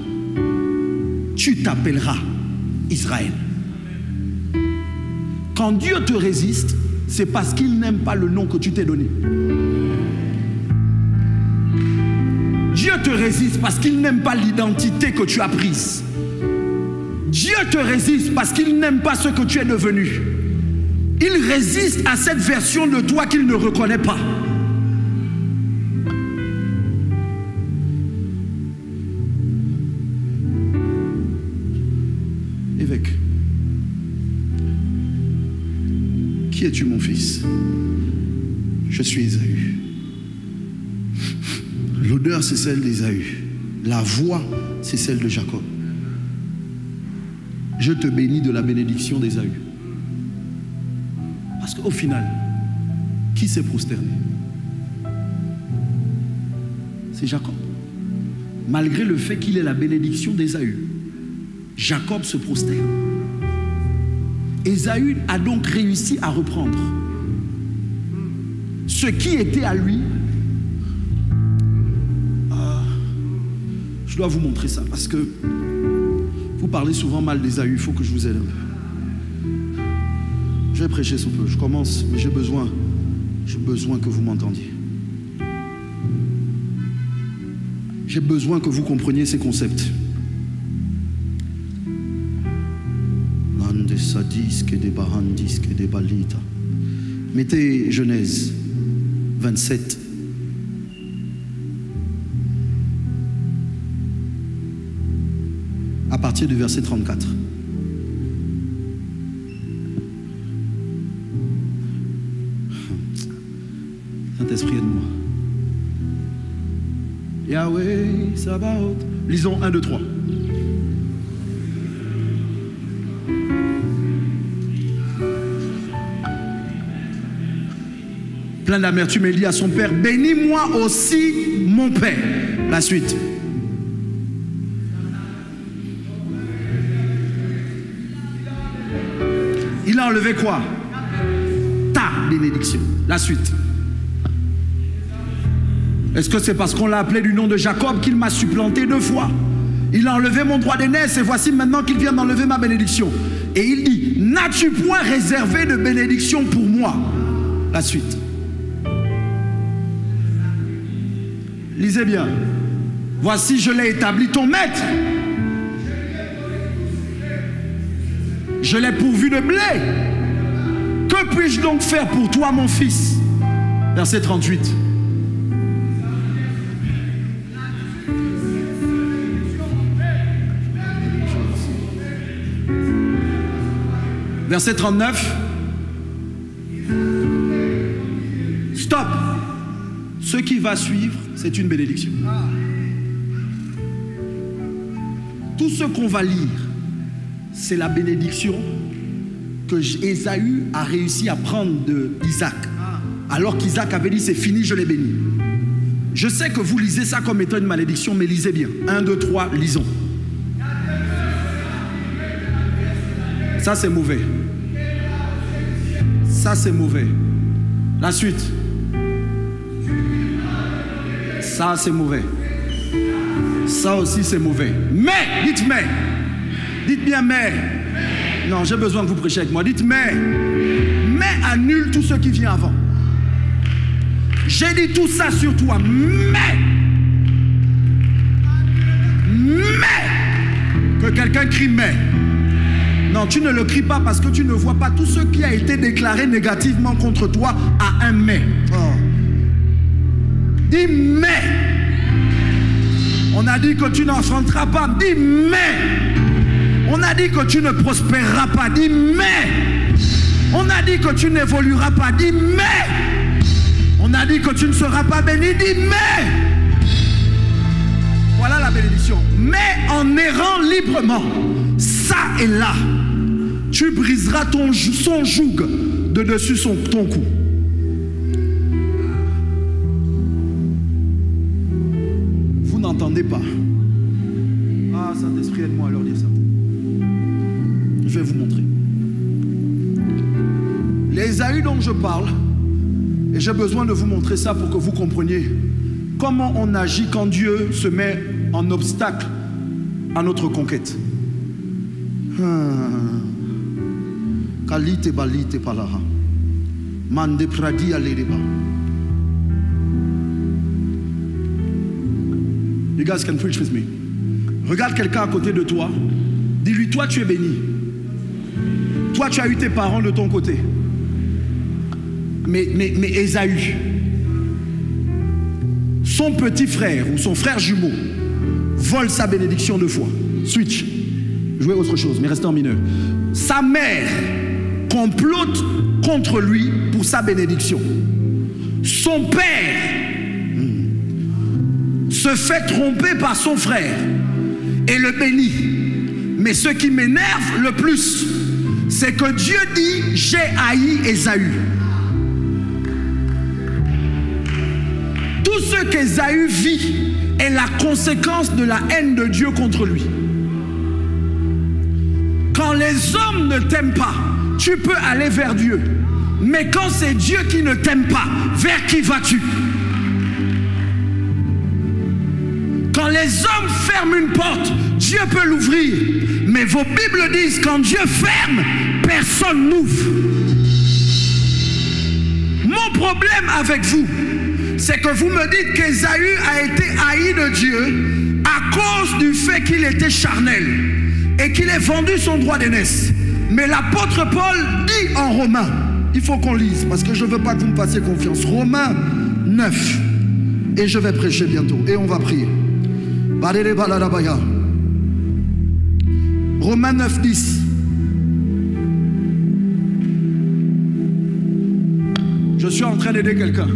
Tu t'appelleras Israël. Quand Dieu te résiste, c'est parce qu'il n'aime pas le nom que tu t'es donné. Dieu te résiste parce qu'il n'aime pas l'identité que tu as prise. Dieu te résiste parce qu'il n'aime pas ce que tu es devenu. Il résiste à cette version de toi qu'il ne reconnaît pas. Évêque, qui es-tu, mon fils? Je suis Ésaü. L'odeur, c'est celle d'Ésaü. La voix, c'est celle de Jacob. Je te bénis de la bénédiction d'Ésaü. Parce qu'au final, qui s'est prosterné? C'est Jacob. Malgré le fait qu'il ait la bénédiction d'Ésaü, Jacob se prosterne. Ésaü a donc réussi à reprendre ce qui était à lui. Je dois vous montrer ça parce que vous parlez souvent mal d'Ésaü, il faut que je vous aide un peu. Je vais prêcher sous peu, je commence, mais j'ai besoin que vous m'entendiez. J'ai besoin que vous compreniez ces concepts. Mettez Genèse 27. À partir du verset 34. Saint-Esprit, aide-moi. Yahweh, Sabaoth. Lisons 1, 2, 3. Plein d'amertume, il dit à son père, bénis-moi aussi mon père. La suite. Il a enlevé quoi? Ta bénédiction. La suite. Est-ce que c'est parce qu'on l'a appelé du nom de Jacob qu'il m'a supplanté 2 fois? Il a enlevé mon droit d'aînesse et voici maintenant qu'il vient d'enlever ma bénédiction. Et il dit, n'as-tu point réservé de bénédiction pour moi? La suite. Lisez bien. Voici, je l'ai établi ton maître. Je l'ai pourvu de blé. Que puis-je donc faire pour toi, mon fils? Verset 38. Verset 39. Stop. Ce qui va suivre, c'est une bénédiction. Tout ce qu'on va lire, c'est la bénédiction que Ésaü a réussi à prendre d'Isaac. Alors qu'Isaac avait dit, c'est fini, je l'ai béni. Je sais que vous lisez ça comme étant une malédiction, mais lisez bien. 1, 2, 3, lisons. Ça, c'est mauvais. Ça, c'est mauvais. La suite. Ça, c'est mauvais. Ça aussi, c'est mauvais. Mais, dites mais. Dites bien mais. Non, j'ai besoin que vous prêchiez avec moi. Dites mais. Mais annule tout ce qui vient avant. J'ai dit tout ça sur toi. Mais. Que quelqu'un crie mais. Non, tu ne le cries pas parce que tu ne vois pas tout ce qui a été déclaré négativement contre toi à un mais. Oh. Dis mais. On a dit que tu n'enfanteras pas. Dis mais. On a dit que tu ne prospéreras pas. Dis mais. On a dit que tu n'évolueras pas. Dis mais. On a dit que tu ne seras pas béni. Dis mais. Voilà la bénédiction. Mais en errant librement, ça et là, tu briseras son joug de dessus ton cou. Vous n'entendez pas. Ah, Saint-Esprit, aide-moi à leur dire ça. Je vais vous montrer. Les Ésaü dont je parle, et j'ai besoin de vous montrer ça pour que vous compreniez comment on agit quand Dieu se met en obstacle à notre conquête. Kalite balite palaha. Mande pradi alereba. You guys can preach with me. Regarde quelqu'un à côté de toi. Dis-lui, toi tu es béni. Toi tu as eu tes parents de ton côté. Mais Ésaü, son petit frère ou son frère jumeau vole sa bénédiction 2 fois. Switch. Jouez autre chose, mais restez en mineur. Sa mère complote contre lui pour sa bénédiction. Son père se fait tromper par son frère et le bénit. Mais ce qui m'énerve le plus, c'est que Dieu dit, j'ai haï Ésaü. Tout ce qu'Ésaü vit est la conséquence de la haine de Dieu contre lui. Quand les hommes ne t'aiment pas, tu peux aller vers Dieu. Mais quand c'est Dieu qui ne t'aime pas, vers qui vas-tu? Quand les hommes ferment une porte, Dieu peut l'ouvrir. Mais vos Bibles disent, quand Dieu ferme, personne n'ouvre. Mon problème avec vous, c'est que vous me dites qu'Ésaü a été haï de Dieu à cause du fait qu'il était charnel et qu'il ait vendu son droit d'aînesse. Mais l'apôtre Paul dit en Romains, il faut qu'on lise parce que je ne veux pas que vous me fassiez confiance. Romains 9, et je vais prêcher bientôt et on va prier. Romains 9, 10. Je suis en train d'aider quelqu'un.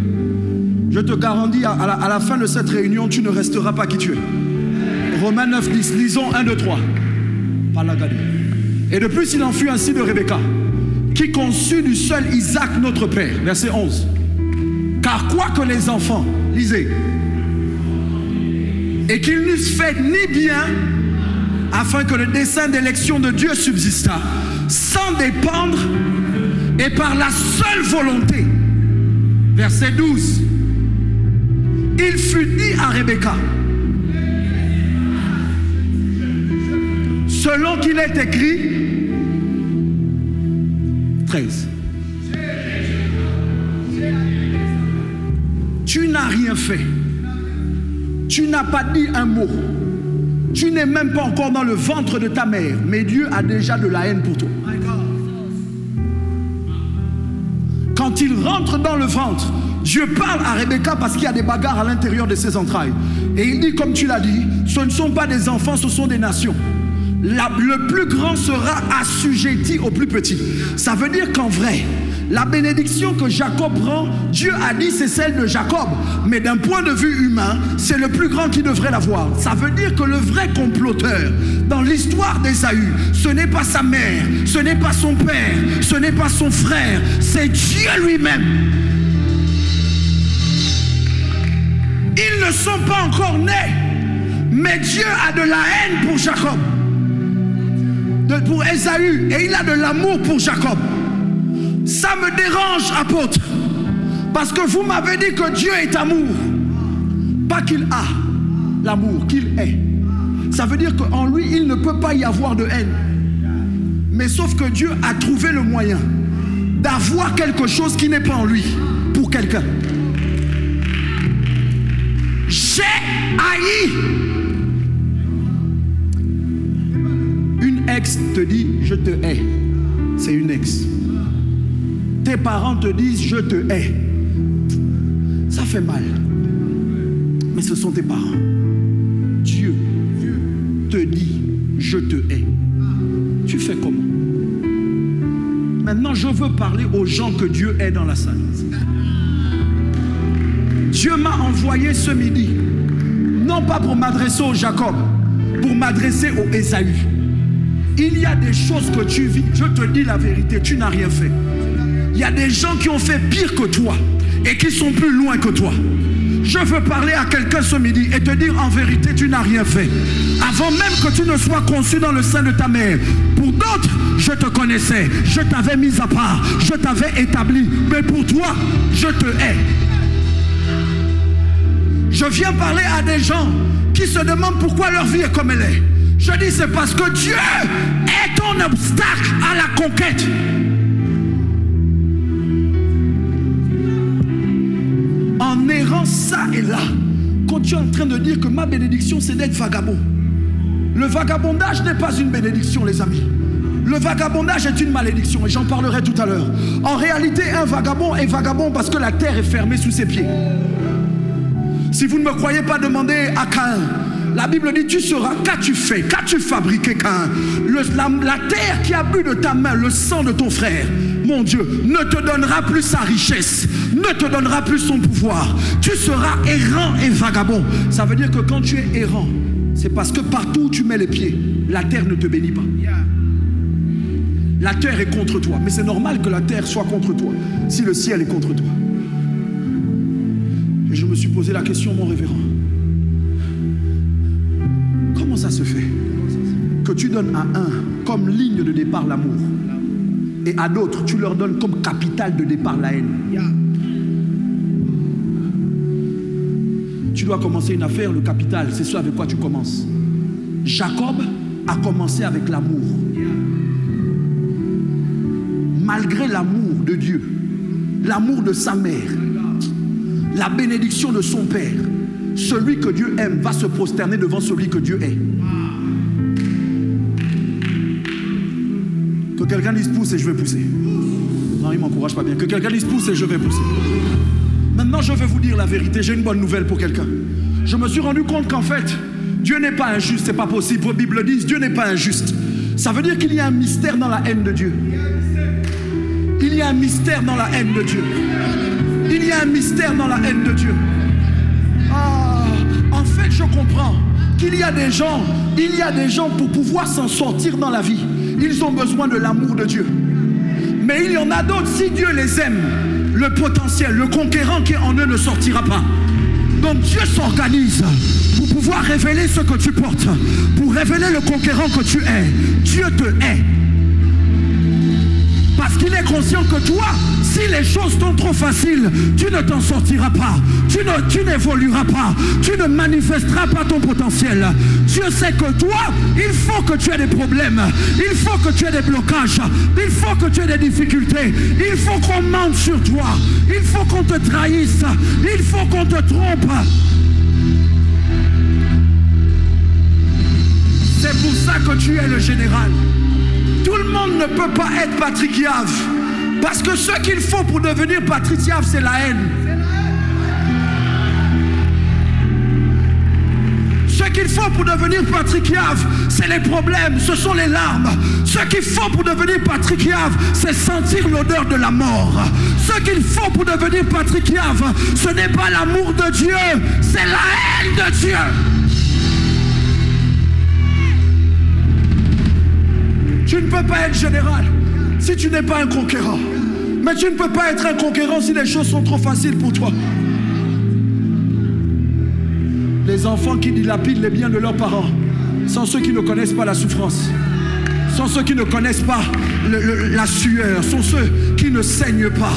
Je te garantis, à la fin de cette réunion, tu ne resteras pas qui tu es. Romains 9, 10. Lisons 1, 2, 3. Et de plus, il en fut ainsi de Rebecca, qui conçut du seul Isaac notre père. Verset 11. Car quoique les enfants, lisez, et qu'ils n'eussent fait ni bien, afin que le dessein d'élection de Dieu subsistât, sans dépendre et par la seule volonté. Verset 12. Il fut dit à Rebecca, selon qu'il est écrit, 13. Tu n'as rien fait. Tu n'as pas dit un mot. Tu n'es même pas encore dans le ventre de ta mère, mais Dieu a déjà de la haine pour toi. Quand il rentre dans le ventre, Dieu parle à Rebecca parce qu'il y a des bagarres à l'intérieur de ses entrailles. Et il dit, comme tu l'as dit, ce ne sont pas des enfants, ce sont des nations. Le plus grand sera assujetti au plus petit. Ça veut dire qu'en vrai, la bénédiction que Jacob prend, Dieu a dit c'est celle de Jacob. Mais d'un point de vue humain, c'est le plus grand qui devrait l'avoir. Ça veut dire que le vrai comploteur dans l'histoire d'Ésaü, ce n'est pas sa mère, ce n'est pas son père, ce n'est pas son frère, c'est Dieu lui-même. Ils ne sont pas encore nés, mais Dieu a de la haine pour Jacob, pour Ésaü, et il a de l'amour pour Jacob. Ça me dérange, apôtre, parce que vous m'avez dit que Dieu est amour. Pas qu'il a l'amour, qu'il est. Ça veut dire qu'en lui, il ne peut pas y avoir de haine. Mais sauf que Dieu a trouvé le moyen d'avoir quelque chose qui n'est pas en lui, pour quelqu'un. J'ai haï. Une ex te dit, je te hais. C'est une ex. Tes parents te disent, je te hais. Ça fait mal. Mais ce sont tes parents. Dieu te dit, je te hais. Tu fais comment? Maintenant, je veux parler aux gens que Dieu hait dans la salle. Dieu m'a envoyé ce midi, non pas pour m'adresser au Jacob, pour m'adresser au Ésaü. Il y a des choses que tu vis, je te dis la vérité, tu n'as rien fait. Il y a des gens qui ont fait pire que toi et qui sont plus loin que toi. Je veux parler à quelqu'un ce midi et te dire en vérité, tu n'as rien fait. Avant même que tu ne sois conçu dans le sein de ta mère, pour d'autres, je te connaissais, je t'avais mis à part, je t'avais établi, mais pour toi, je te hais. Je viens parler à des gens qui se demandent pourquoi leur vie est comme elle est. Je dis c'est parce que Dieu est ton obstacle à la conquête. En errant ça et là, quand tu es en train de dire que ma bénédiction c'est d'être vagabond. Le vagabondage n'est pas une bénédiction, les amis. Le vagabondage est une malédiction et j'en parlerai tout à l'heure. En réalité, un vagabond est vagabond parce que la terre est fermée sous ses pieds. Si vous ne me croyez pas, demandez à Caïn. La Bible dit, tu seras, qu'as-tu fait? Qu'as-tu fabriqué, Caïn? La terre qui a bu de ta main le sang de ton frère, mon Dieu, ne te donnera plus sa richesse, ne te donnera plus son pouvoir. Tu seras errant et vagabond. Ça veut dire que quand tu es errant, c'est parce que partout où tu mets les pieds, la terre ne te bénit pas. La terre est contre toi. Mais c'est normal que la terre soit contre toi, si le ciel est contre toi. Et je me suis posé la question, mon révérend. Comment ça se fait que tu donnes à un comme ligne de départ l'amour et à d'autres tu leur donnes comme capital de départ la haine? Tu dois commencer une affaire, le capital, c'est ce avec quoi tu commences. Jacob a commencé avec l'amour. Malgré l'amour de Dieu, l'amour de sa mère, la bénédiction de son Père. Celui que Dieu aime va se prosterner devant celui que Dieu est. Que quelqu'un dise pousse et je vais pousser. Non, il ne m'encourage pas bien. Que quelqu'un dise pousse et je vais pousser. Maintenant, je vais vous dire la vérité. J'ai une bonne nouvelle pour quelqu'un. Je me suis rendu compte qu'en fait, Dieu n'est pas injuste. C'est pas possible. Vos Bibles disent Dieu n'est pas injuste. Ça veut dire qu'il y a un mystère dans la haine de Dieu. Il y a un mystère dans la haine de Dieu. Il y a un mystère dans la haine de Dieu. En fait, je comprends qu'il y a des gens pour pouvoir s'en sortir dans la vie. Ils ont besoin de l'amour de Dieu. Mais il y en a d'autres, si Dieu les aime, le potentiel, le conquérant qui est en eux ne sortira pas. Donc Dieu s'organise pour pouvoir révéler ce que tu portes, pour révéler le conquérant que tu es. Dieu te hait. Parce qu'il est conscient que toi, si les choses sont trop faciles, tu ne t'en sortiras pas. Tu n'évolueras pas. Tu ne manifesteras pas ton potentiel. Dieu sait que toi, il faut que tu aies des problèmes. Il faut que tu aies des blocages. Il faut que tu aies des difficultés. Il faut qu'on mente sur toi. Il faut qu'on te trahisse. Il faut qu'on te trompe. C'est pour ça que tu es le général. Tout le monde ne peut pas être Patrick Yave. Parce que ce qu'il faut pour devenir Patrick Yave, c'est la haine. Ce qu'il faut pour devenir Patrick Yave, c'est les problèmes, ce sont les larmes. Ce qu'il faut pour devenir Patrick Yave, c'est sentir l'odeur de la mort. Ce qu'il faut pour devenir Patrick Yave, ce n'est pas l'amour de Dieu, c'est la haine de Dieu. Tu ne peux pas être général si tu n'es pas un conquérant. Mais tu ne peux pas être un conquérant si les choses sont trop faciles pour toi. Les enfants qui dilapident les biens de leurs parents sont ceux qui ne connaissent pas la souffrance. Sont ceux qui ne connaissent pas la sueur. Sont ceux qui ne saignent pas.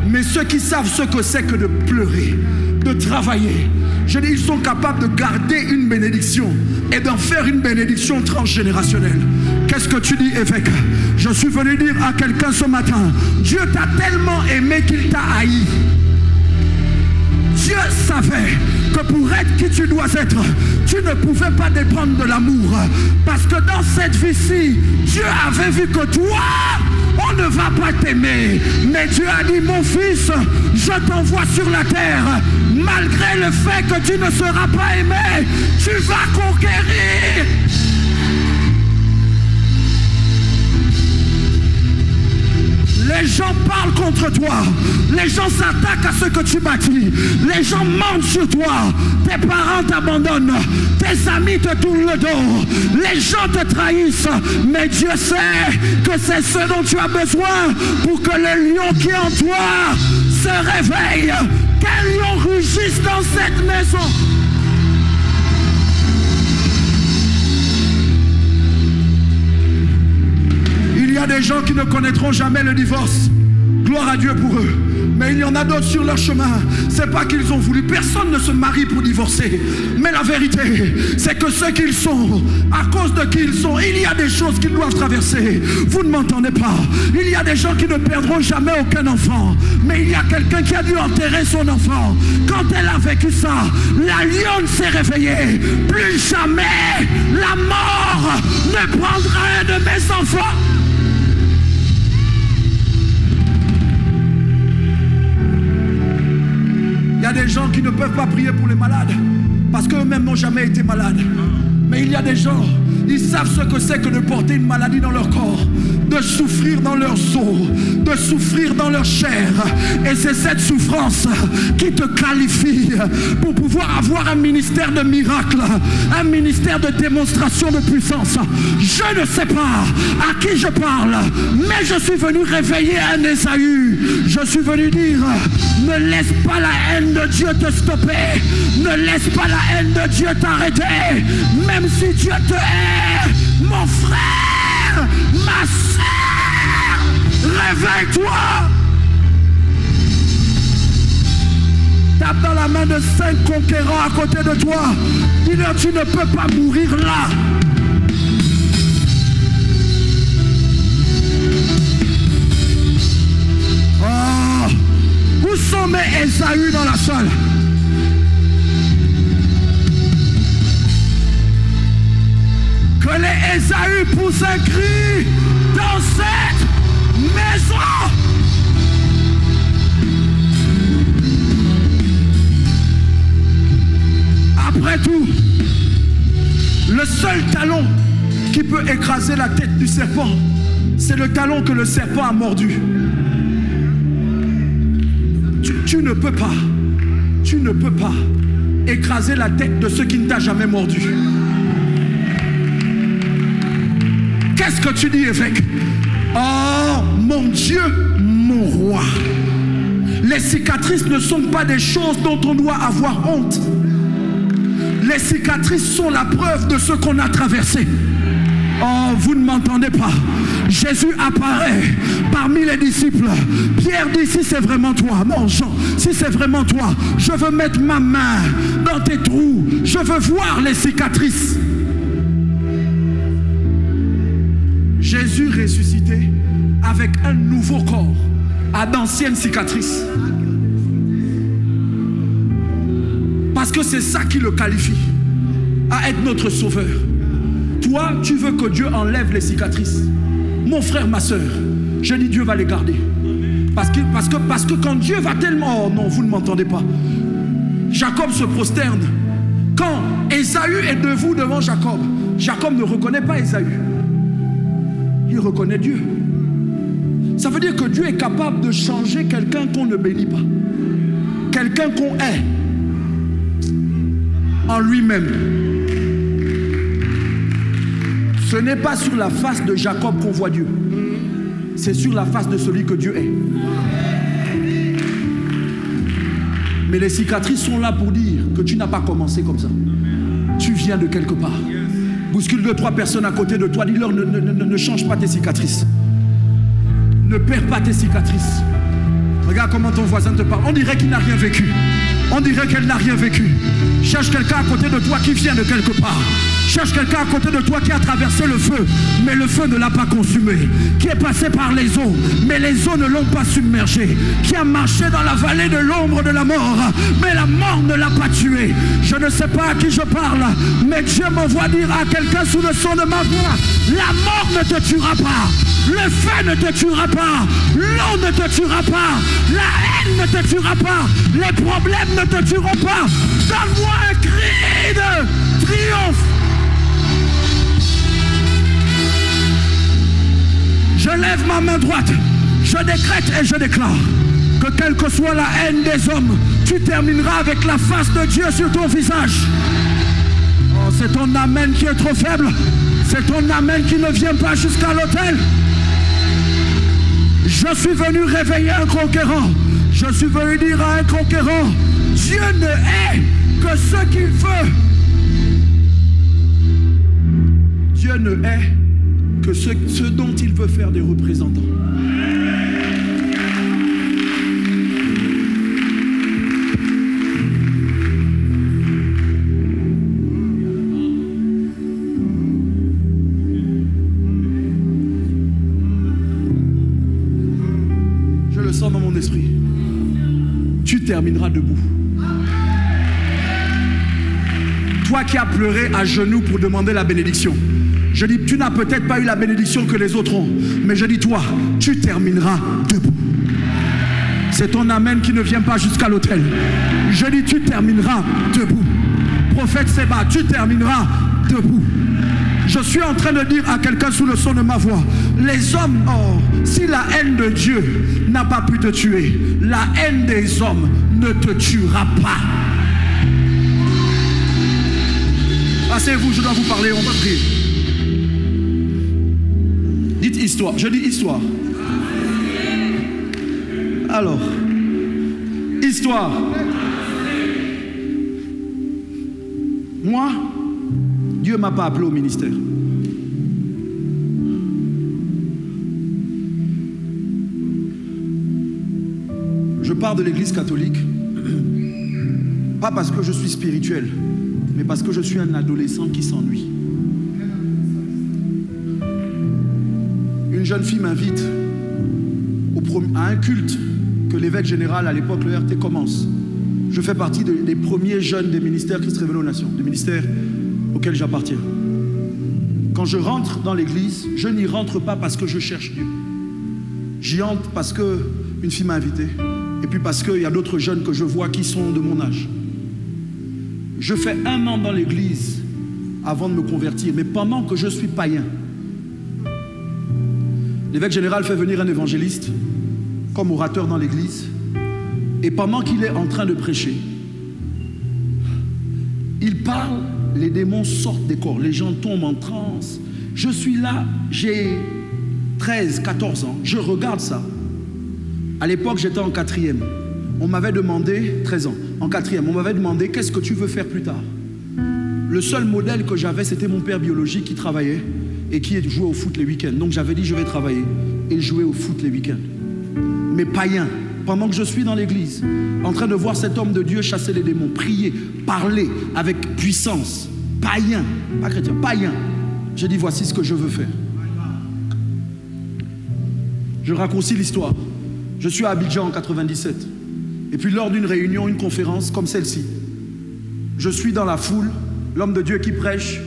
Mais ceux qui savent ce que c'est que de pleurer, de travailler. Je dis, ils sont capables de garder une bénédiction et d'en faire une bénédiction transgénérationnelle. Qu'est-ce que tu dis, évêque? Je suis venu dire à quelqu'un ce matin, Dieu t'a tellement aimé qu'il t'a haï. Dieu savait que pour être qui tu dois être, tu ne pouvais pas dépendre de l'amour. Parce que dans cette vie-ci, Dieu avait vu que toi, on ne va pas t'aimer. Mais Dieu a dit, mon fils, je t'envoie sur la terre. Malgré le fait que tu ne seras pas aimé, tu vas conquérir. Les gens parlent contre toi. Les gens s'attaquent à ce que tu bâtis. Les gens mentent sur toi. Tes parents t'abandonnent. Tes amis te tournent le dos. Les gens te trahissent. Mais Dieu sait que c'est ce dont tu as besoin pour que le lion qui est en toi se réveille. Qu'un lion rugisse dans cette maison. Il y a des gens qui ne connaîtront jamais le divorce. Gloire à Dieu pour eux. Mais il y en a d'autres sur leur chemin. C'est pas qu'ils ont voulu. Personne ne se marie pour divorcer. Mais la vérité, c'est que ce qu'ils sont, à cause de qui ils sont, il y a des choses qu'ils doivent traverser. Vous ne m'entendez pas. Il y a des gens qui ne perdront jamais aucun enfant. Mais il y a quelqu'un qui a dû enterrer son enfant. Quand elle a vécu ça, la lionne s'est réveillée. Plus jamais la mort ne prendra un de mes enfants. Il y a des gens qui ne peuvent pas prier pour les malades parce qu'eux-mêmes n'ont jamais été malades. Mais il y a des gens, ils savent ce que c'est que de porter une maladie dans leur corps, de souffrir dans leurs os, de souffrir dans leur chair. Et c'est cette souffrance qui te qualifie pour pouvoir avoir un ministère de miracles, un ministère de démonstration de puissance. Je ne sais pas à qui je parle, mais je suis venu réveiller un Ésaü. Je suis venu dire, ne laisse pas la haine de Dieu te stopper. Ne laisse pas la haine de Dieu t'arrêter. Même si Dieu te hait, mon frère, ma sœur, réveille-toi. Tape dans la main de 5 conquérants à côté de toi. Dis-leur, tu ne peux pas mourir là. Oh, où sont On met Ésaü dans la salle. Que les Ésaü poussent un cri dans cette maison. Après tout, le seul talon qui peut écraser la tête du serpent, c'est le talon que le serpent a mordu. Tu ne peux pas écraser la tête de ceux qui ne t'a jamais mordu. Qu'est-ce que tu dis, évêque? Oh, mon Dieu, mon roi. Les cicatrices ne sont pas des choses dont on doit avoir honte. Les cicatrices sont la preuve de ce qu'on a traversé. Oh, vous ne m'entendez pas. Jésus apparaît parmi les disciples. Pierre dit, si c'est vraiment toi, non Jean, si c'est vraiment toi, je veux mettre ma main dans tes trous. Je veux voir les cicatrices. Jésus ressuscité avec un nouveau corps à d'anciennes cicatrices. Parce que c'est ça qui le qualifie à être notre sauveur. Toi, tu veux que Dieu enlève les cicatrices. Mon frère, ma soeur, je dis Dieu va les garder. Parce que quand Dieu va tellement... Oh non, vous ne m'entendez pas. Jacob se prosterne. Quand Ésaü est debout devant Jacob, Jacob ne reconnaît pas Ésaü. Il reconnaît Dieu. Ça veut dire que Dieu est capable de changer quelqu'un qu'on ne bénit pas. Quelqu'un qu'on hait en lui-même. Ce n'est pas sur la face de Jacob qu'on voit Dieu. C'est sur la face de celui que Dieu est. Mais les cicatrices sont là pour dire que tu n'as pas commencé comme ça. Tu viens de quelque part. Bouscule 2-3 personnes à côté de toi. Dis-leur, ne change pas tes cicatrices. Ne perds pas tes cicatrices. Regarde comment ton voisin te parle. On dirait qu'il n'a rien vécu. On dirait qu'elle n'a rien vécu. Cherche quelqu'un à côté de toi qui vient de quelque part. Cherche quelqu'un à côté de toi qui a traversé le feu, mais le feu ne l'a pas consumé. Qui est passé par les eaux, mais les eaux ne l'ont pas submergé. Qui a marché dans la vallée de l'ombre de la mort, mais la mort ne l'a pas tué. Je ne sais pas à qui je parle, mais Dieu m'envoie dire à quelqu'un sous le son de ma voix: la mort ne te tuera pas. Le feu ne te tuera pas. L'eau ne te tuera pas. La haine ne te tuera pas. Les problèmes ne te tueront pas. Donne-moi un cri de triomphe. Je lève ma main droite. Je décrète et je déclare que quelle que soit la haine des hommes, tu termineras avec la face de Dieu sur ton visage. Oh, c'est ton amen qui est trop faible. C'est ton amen qui ne vient pas jusqu'à l'autel. Je suis venu réveiller un conquérant. Je suis venu dire à un conquérant: Dieu ne hait que ce qu'il veut. Dieu ne hait que ce dont il veut faire des représentants. Dans mon esprit, tu termineras debout. Toi qui as pleuré à genoux pour demander la bénédiction, je dis, tu n'as peut-être pas eu la bénédiction que les autres ont, mais je dis, toi, tu termineras debout. C'est ton amen qui ne vient pas jusqu'à l'autel. Je dis, tu termineras debout. Prophète Séba, tu termineras debout. Je suis en train de dire à quelqu'un sous le son de ma voix: les hommes, oh, si la haine de Dieu n'a pas pu te tuer, la haine des hommes ne te tuera pas. Asseyez-vous, je dois vous parler, on va prier. Dites histoire, je dis histoire. Alors, histoire. Moi, Dieu ne m'a pas appelé au ministère. Je pars de l'église catholique, pas parce que je suis spirituel, mais parce que je suis un adolescent qui s'ennuie. Une jeune fille m'invite au à un culte que l'évêque général à l'époque, le RT, commence. Je fais partie des premiers jeunes des ministères qui se révèlent aux nations, des ministères auxquels j'appartiens. Quand je rentre dans l'église, je n'y rentre pas parce que je cherche Dieu. J'y entre parce qu'une fille m'a invité. Et puis parce qu'il y a d'autres jeunes que je vois qui sont de mon âge. Je fais 1 an dans l'église avant de me convertir, mais pendant que je suis païen, l'évêque général fait venir un évangéliste comme orateur dans l'église. Et pendant qu'il est en train de prêcher, il parle, les démons sortent des corps, les gens tombent en transe. Je suis là, j'ai 13, 14 ans, je regarde ça. À l'époque, j'étais en 4e. On m'avait demandé, 13 ans, en 4e, on m'avait demandé qu'est-ce que tu veux faire plus tard. Le seul modèle que j'avais, c'était mon père biologique qui travaillait et qui jouait au foot les week-ends. Donc j'avais dit, je vais travailler et jouer au foot les week-ends. Mais païen, pendant que je suis dans l'église, en train de voir cet homme de Dieu chasser les démons, prier, parler avec puissance, païen, pas chrétien, païen, j'ai dit, voici ce que je veux faire. Je raccourcis l'histoire. Je suis à Abidjan en 97. Et puis lors d'une réunion, une conférence comme celle-ci, je suis dans la foule, l'homme de Dieu qui prêche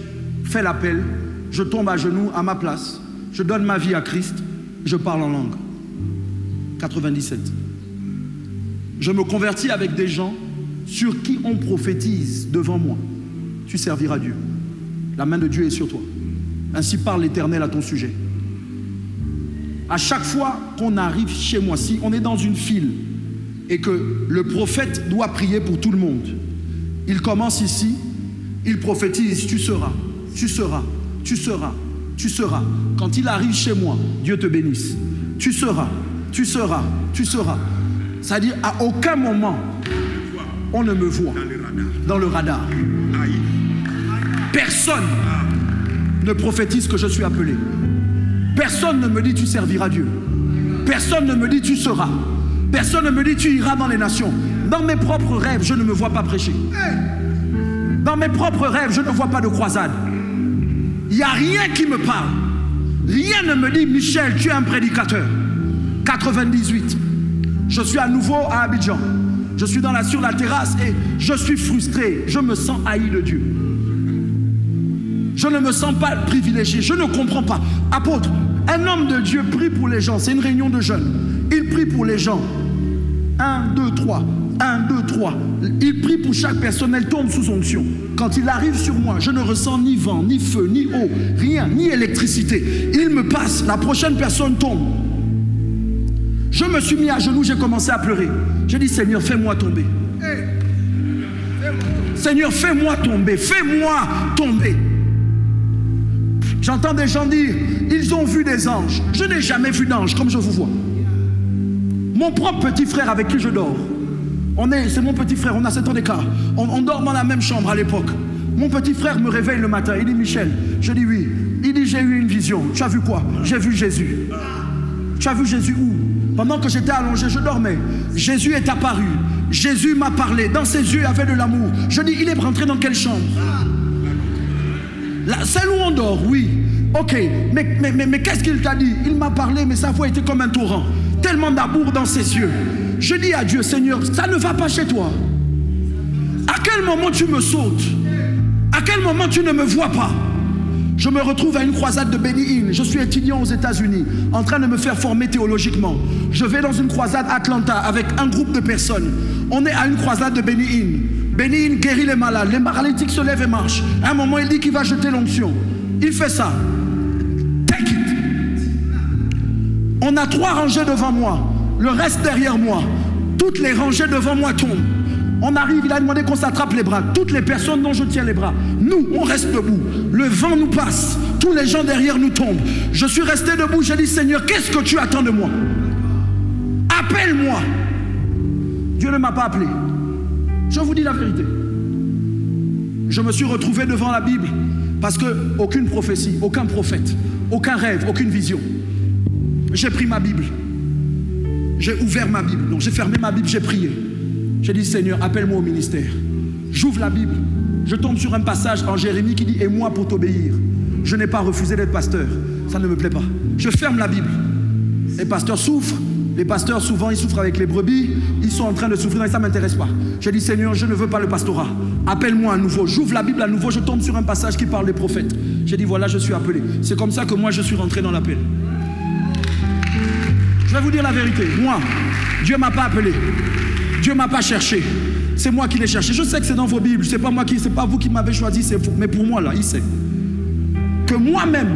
fait l'appel, je tombe à genoux à ma place, je donne ma vie à Christ, je parle en langue. 97. Je me convertis avec des gens sur qui on prophétise devant moi. Tu serviras Dieu. La main de Dieu est sur toi. Ainsi parle l'Éternel à ton sujet. À chaque fois qu'on arrive chez moi, si on est dans une file et que le prophète doit prier pour tout le monde, il commence ici, il prophétise, tu seras, tu seras, tu seras, tu seras. Quand il arrive chez moi, Dieu te bénisse. Tu seras, tu seras, tu seras. C'est-à-dire, à aucun moment, on ne me voit dans le radar. Personne ne prophétise que je suis appelé. Personne ne me dit tu serviras Dieu. Personne ne me dit tu seras. Personne ne me dit tu iras dans les nations. Dans mes propres rêves, je ne me vois pas prêcher. Dans mes propres rêves, je ne vois pas de croisade. Il n'y a rien qui me parle. Rien ne me dit Michel, tu es un prédicateur. 98. Je suis à nouveau à Abidjan. Je suis sur la terrasse et je suis frustré. Je me sens haï de Dieu. Je ne me sens pas privilégié. Je ne comprends pas. Apôtre, un homme de Dieu prie pour les gens. C'est une réunion de jeunes. Il prie pour les gens. 1, 2, 3. 1, 2, 3. Il prie pour chaque personne. Elle tombe sous onction. Quand il arrive sur moi, je ne ressens ni vent, ni feu, ni eau, rien, ni électricité. Il me passe. La prochaine personne tombe. Je me suis mis à genoux. J'ai commencé à pleurer. J'ai dit, Seigneur, fais-moi tomber. Seigneur, fais-moi tomber. Fais-moi tomber. J'entends des gens dire, ils ont vu des anges. Je n'ai jamais vu d'ange comme je vous vois. Mon propre petit frère avec qui je dors, c'est mon petit frère, on a 7 ans d'écart. On dort dans la même chambre à l'époque. Mon petit frère me réveille le matin, il dit, Michel, je dis oui. Il dit, j'ai eu une vision. Tu as vu quoi? J'ai vu Jésus. Tu as vu Jésus où? Pendant que j'étais allongé, je dormais. Jésus est apparu. Jésus m'a parlé. Dans ses yeux, il y avait de l'amour. Je dis, il est rentré dans quelle chambre? Celle où on dort, oui. Ok, mais qu'est-ce qu'il t'a dit? Il m'a parlé, mais sa voix était comme un torrent. Tellement d'amour dans ses yeux. Je dis à Dieu, Seigneur, ça ne va pas chez toi. À quel moment tu me sautes? À quel moment tu ne me vois pas? Je me retrouve à une croisade de Benny Hinn. Je suis étudiant aux États-Unis, en train de me faire former théologiquement. Je vais dans une croisade à Atlanta avec un groupe de personnes. On est à une croisade de Benny Hinn. Benny Hinn guérit les malades, les paralytiques se lèvent et marchent. À un moment, il dit qu'il va jeter l'onction. Il fait ça. Take it. On a 3 rangées devant moi, le reste derrière moi. Toutes les rangées devant moi tombent. On arrive, il a demandé qu'on s'attrape les bras. Toutes les personnes dont je tiens les bras, nous, on reste debout. Le vent nous passe. Tous les gens derrière nous tombent. Je suis resté debout, j'ai dit, Seigneur, qu'est-ce que tu attends de moi? Appelle-moi. Dieu ne m'a pas appelé. Je vous dis la vérité. Je me suis retrouvé devant la Bible parce qu'aucune prophétie, aucun prophète, aucun rêve, aucune vision. J'ai pris ma Bible. J'ai ouvert ma Bible. Donc j'ai fermé ma Bible, j'ai prié. J'ai dit, Seigneur, appelle-moi au ministère. J'ouvre la Bible. Je tombe sur un passage en Jérémie qui dit, et moi pour t'obéir. Je n'ai pas refusé d'être pasteur. Ça ne me plaît pas. Je ferme la Bible. Les pasteurs souffrent. Les pasteurs, souvent, ils souffrent avec les brebis. Ils sont en train de souffrir et ça ne m'intéresse pas. J'ai dit, Seigneur, je ne veux pas le pastorat. Appelle-moi à nouveau. J'ouvre la Bible à nouveau. Je tombe sur un passage qui parle des prophètes. J'ai dit, voilà, je suis appelé. C'est comme ça que moi, je suis rentré dans l'appel. Je vais vous dire la vérité. Moi, Dieu ne m'a pas appelé. Dieu ne m'a pas cherché. C'est moi qui l'ai cherché. Je sais que c'est dans vos Bibles. C'est pas vous qui m'avez choisi. Mais pour moi, là, il sait. Que moi-même,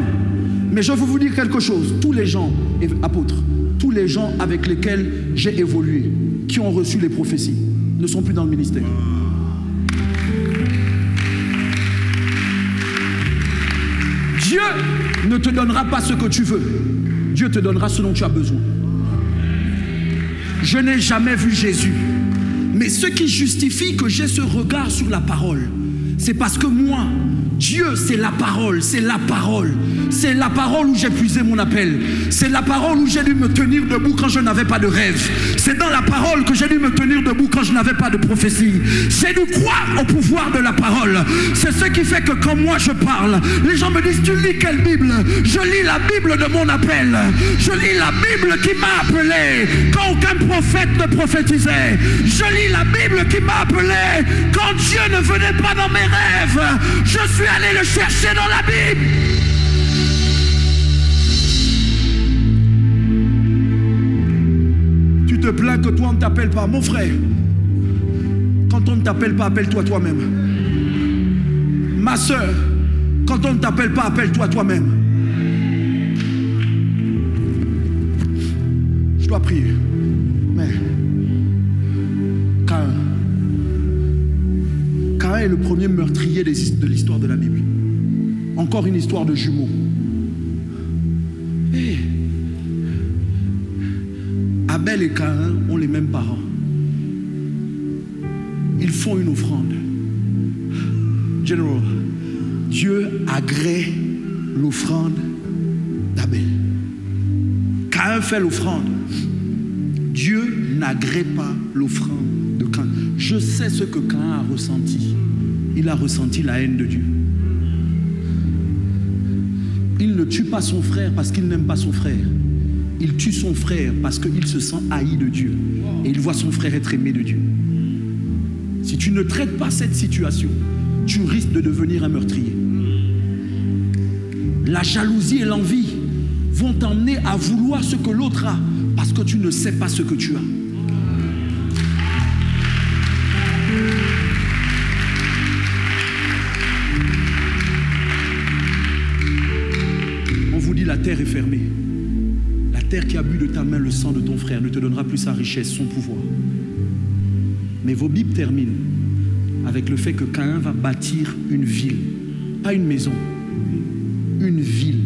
mais je veux vous dire quelque chose. Tous les gens, apôtres, tous les gens avec lesquels j'ai évolué, qui ont reçu les prophéties, ne sont plus dans le ministère. Dieu ne te donnera pas ce que tu veux. Dieu te donnera ce dont tu as besoin. Je n'ai jamais vu Jésus. Mais ce qui justifie que j'ai ce regard sur la parole, c'est parce que moi, Dieu, c'est la parole, c'est la parole. C'est la parole où j'ai puisé mon appel. C'est la parole où j'ai dû me tenir debout quand je n'avais pas de rêve. C'est dans la parole que j'ai dû me tenir debout quand je n'avais pas de prophétie. J'ai dû croire au pouvoir de la parole. C'est ce qui fait que quand moi je parle, les gens me disent, tu lis quelle Bible? Je lis la Bible de mon appel. Je lis la Bible qui m'a appelé quand aucun prophète ne prophétisait. Je lis la Bible qui m'a appelé quand Dieu ne venait pas dans mes rêves. Je suis allé le chercher dans la Bible. Tu te plains que toi on ne t'appelle pas. Mon frère, quand on ne t'appelle pas, appelle-toi toi-même. Ma soeur, quand on ne t'appelle pas, appelle-toi toi-même. Je dois prier. Mais Caïn est le premier meurtrier de l'histoire de la Bible. Encore une histoire de jumeaux. Hey. Abel et Caïn ont les mêmes parents. Ils font une offrande. General, Dieu agrée l'offrande d'Abel. Caïn fait l'offrande. Dieu n'agrée pas l'offrande de Caïn. Je sais ce que Caïn a ressenti. Il a ressenti la haine de Dieu. Il ne tue pas son frère parce qu'il n'aime pas son frère. Il tue son frère parce qu'il se sent haï de Dieu. Et il voit son frère être aimé de Dieu. Si tu ne traites pas cette situation, tu risques de devenir un meurtrier. La jalousie et l'envie vont t'emmener à vouloir ce que l'autre a parce que tu ne sais pas ce que tu as. On vous dit la terre est fermée. La terre qui a bu de ta main le sang de ton frère ne te donnera plus sa richesse, son pouvoir. Mais vos Bibles terminent avec le fait que Caïn va bâtir une ville, pas une maison, une ville,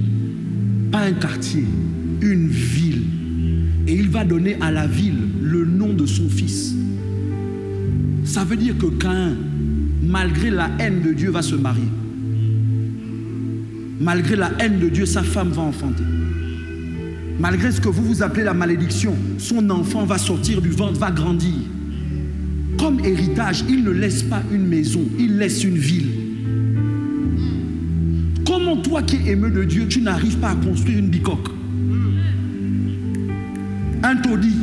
pas un quartier, une ville. Et il va donner à la ville le nom de son fils. Ça veut dire que Caïn, malgré la haine de Dieu, va se marier. Malgré la haine de Dieu, sa femme va enfanter. Malgré ce que vous appelez la malédiction, son enfant va sortir du ventre, va grandir. Comme héritage, il ne laisse pas une maison, il laisse une ville. Comment toi qui es aimé de Dieu, tu n'arrives pas à construire une bicoque? Un taudis.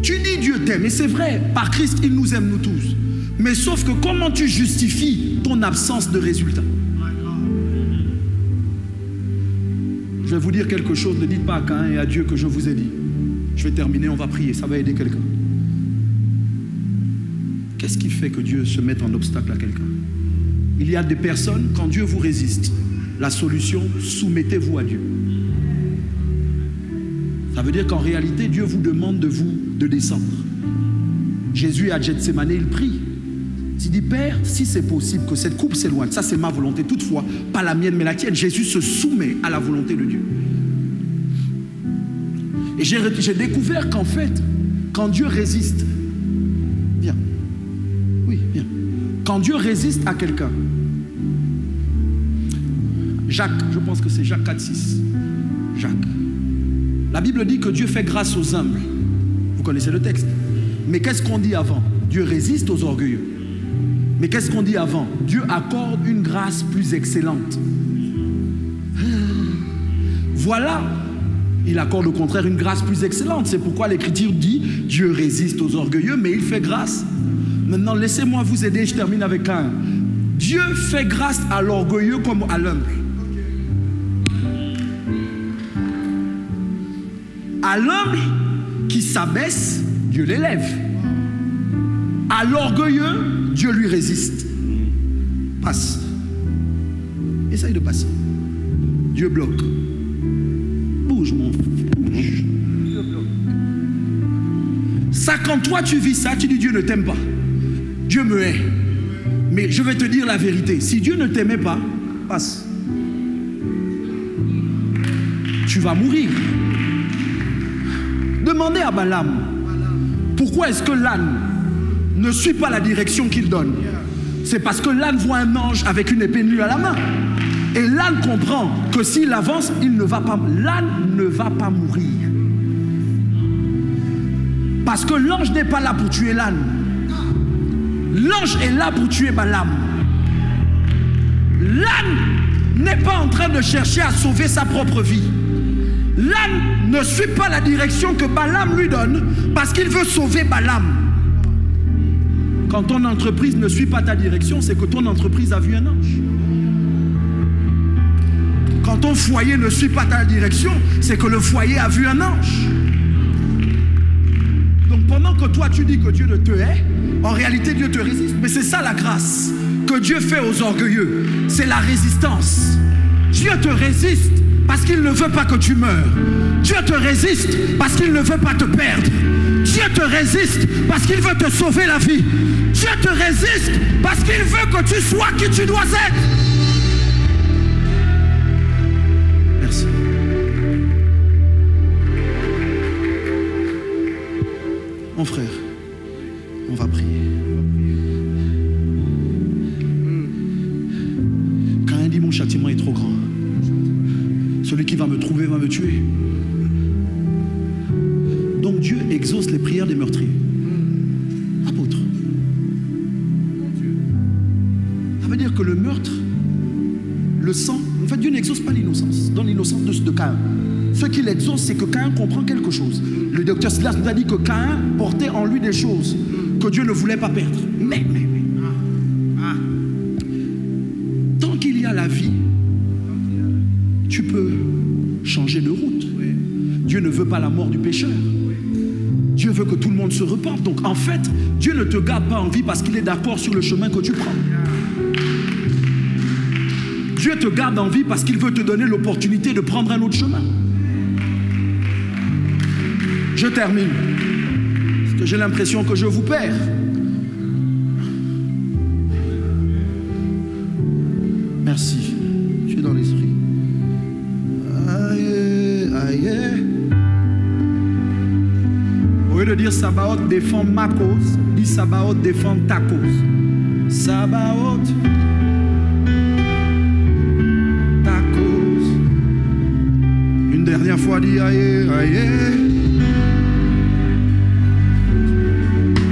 Tu dis Dieu t'aime, et c'est vrai, par Christ, il nous aime nous tous. Mais sauf que comment tu justifies ton absence de résultat? Je vais vous dire quelque chose, ne dites pas à Caïn et à Dieu que je vous ai dit. Je vais terminer, on va prier, ça va aider quelqu'un. Qu'est-ce qui fait que Dieu se mette en obstacle à quelqu'un? Il y a des personnes, quand Dieu vous résiste, la solution, soumettez-vous à Dieu. Ça veut dire qu'en réalité, Dieu vous demande de descendre. Jésus à Gethsémane, il prie. Il dit, Père, si c'est possible que cette coupe s'éloigne, ça c'est ma volonté, toutefois, pas la mienne mais la tienne. Jésus se soumet à la volonté de Dieu. Et j'ai découvert qu'en fait, quand Dieu résiste, viens, oui, viens. Quand Dieu résiste à quelqu'un, Jacques, je pense que c'est Jacques 4,6. Jacques. La Bible dit que Dieu fait grâce aux humbles. Vous connaissez le texte. Mais qu'est-ce qu'on dit avant? Dieu résiste aux orgueilleux. Mais qu'est-ce qu'on dit avant? Dieu accorde une grâce plus excellente. Voilà il accorde au contraire une grâce plus excellente. C'est pourquoi l'Écriture dit, Dieu résiste aux orgueilleux, mais il fait grâce. Maintenant, laissez-moi vous aider, je termine avec un. Dieu fait grâce à l'orgueilleux comme à l'humble. À l'humble qui s'abaisse, Dieu l'élève. À l'orgueilleux, Dieu lui résiste. Passe. Essaye de passer. Dieu bloque. Bouge, mon fou. Bouge. Dieu bloque. Ça, quand toi tu vis ça, tu dis Dieu ne t'aime pas. Dieu me hait. Mais je vais te dire la vérité. Si Dieu ne t'aimait pas, passe. Tu vas mourir. Demandez à Balaam. Pourquoi est-ce que l'âne ne suit pas la direction qu'il donne? C'est parce que l'âne voit un ange avec une épée nue à la main. Et l'âne il que s'il avance, il ne va pas, l'âne ne va pas mourir. Parce que l'ange n'est pas là pour tuer l'âne. L'ange est là pour tuer Balaam. L'âne n'est pas en train de chercher à sauver sa propre vie. L'âne ne suit pas la direction que Balaam lui donne parce qu'il veut sauver Balaam. Quand ton entreprise ne suit pas ta direction, c'est que ton entreprise a vu un ange. Quand ton foyer ne suit pas ta direction, c'est que le foyer a vu un ange. Donc pendant que toi tu dis que Dieu ne te hait, en réalité Dieu te résiste. Mais c'est ça la grâce que Dieu fait aux orgueilleux. C'est la résistance. Dieu te résiste parce qu'il ne veut pas que tu meurs. Dieu te résiste parce qu'il ne veut pas te perdre. Dieu te résiste parce qu'il veut te sauver la vie. Dieu te résiste parce qu'il veut que tu sois qui tu dois être. Merci. Mon frère, on va prier. Caïn dit mon châtiment est trop grand. Celui qui va me trouver va me tuer. Donc Dieu exauce les prières des meurtriers. Apôtre. Ça veut dire que le meurtre, le sang, en fait Dieu n'exauce pas l'innocence. Dans l'innocence de Caïn. Ce qu'il exauce, c'est que Caïn comprend quelque chose. Le docteur Silas nous a dit que Caïn portait en lui des choses que Dieu ne voulait pas perdre. Mais. Tant qu'il y a la vie, tu peux changer de route. Dieu ne veut pas la mort du pécheur. Dieu veut que tout le monde se repente. Donc en fait, Dieu ne te garde pas en vie parce qu'il est d'accord sur le chemin que tu prends. Dieu te garde en vie parce qu'il veut te donner l'opportunité de prendre un autre chemin. Je termine. Parce que j'ai l'impression que je vous perds. Merci. Je suis dans l'esprit. Aïe, aïe. Au lieu de dire Sabaoth défend ma cause, dis Sabaoth défend ta cause. Sabaoth, ta cause. Une dernière fois, dis aïe, aïe.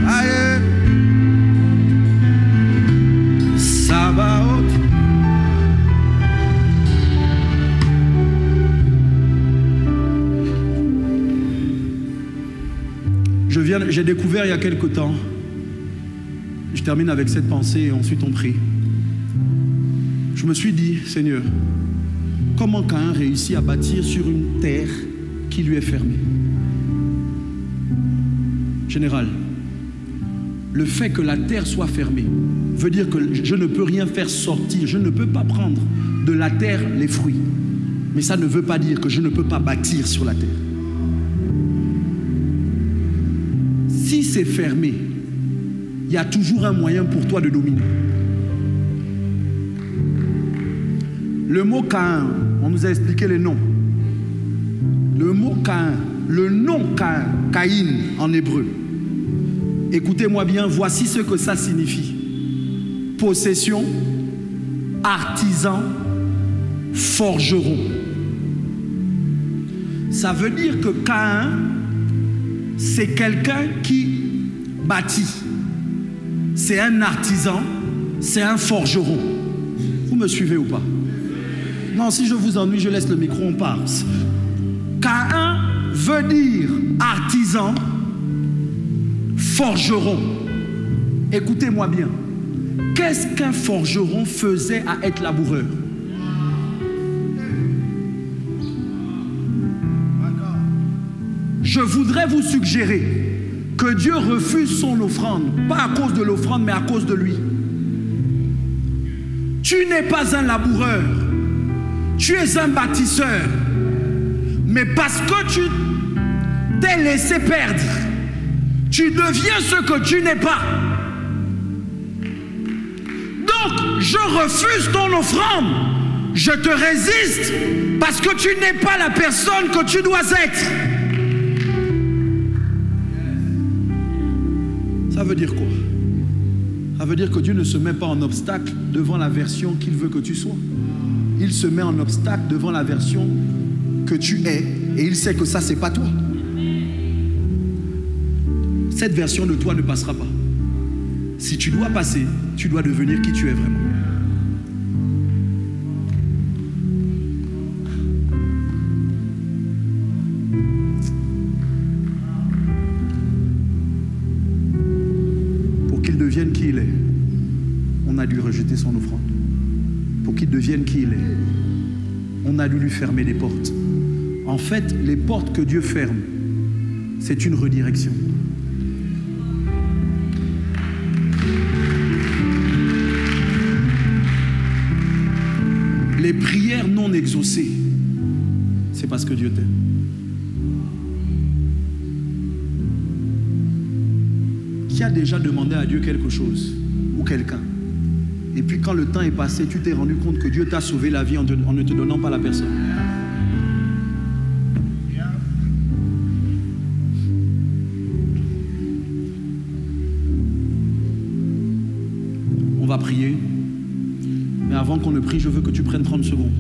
Aïe. Sabaoth. J'ai découvert il y a quelque temps, je termine avec cette pensée et ensuite on prie. Je me suis dit, Seigneur, comment Caïn réussit à bâtir sur une terre qui lui est fermée? Général, le fait que la terre soit fermée veut dire que je ne peux rien faire sortir, je ne peux pas prendre de la terre les fruits. Mais ça ne veut pas dire que je ne peux pas bâtir sur la terre. Si c'est fermé, il y a toujours un moyen pour toi de dominer. Le mot Caïn, on nous a expliqué les noms. Le mot Caïn, le nom Caïn, Caïn en hébreu. Écoutez-moi bien, voici ce que ça signifie. Possession, artisan, forgeron. Ça veut dire que Caïn, c'est quelqu'un qui bâtit. C'est un artisan, c'est un forgeron. Vous me suivez ou pas? Non, si je vous ennuie, je laisse le micro, on part. Caïn veut dire artisan, forgeron. Écoutez-moi bien. Qu'est-ce qu'un forgeron faisait à être laboureur? Je voudrais vous suggérer que Dieu refuse son offrande, pas à cause de l'offrande, mais à cause de lui. Tu n'es pas un laboureur, tu es un bâtisseur. Mais parce que tu t'es laissé perdre, tu deviens ce que tu n'es pas. Donc, je refuse ton offrande. Je te résiste parce que tu n'es pas la personne que tu dois être. Ça veut dire quoi? Ça veut dire que Dieu ne se met pas en obstacle devant la version qu'il veut que tu sois. Il se met en obstacle devant la version que tu es et il sait que ça, c'est pas toi. Cette version de toi ne passera pas. Si tu dois passer, tu dois devenir qui tu es vraiment. Pour qu'il devienne qui il est, on a dû rejeter son offrande. Pour qu'il devienne qui il est, on a dû lui fermer des portes. En fait, les portes que Dieu ferme, c'est une redirection. Les prières non exaucées, c'est parce que Dieu t'aime. Qui a déjà demandé à Dieu quelque chose ou quelqu'un? Et puis quand le temps est passé, tu t'es rendu compte que Dieu t'a sauvé la vie en ne te donnant pas la personne. On va prier. Mais avant qu'on ne prie, je veux que tu prennes 30 secondes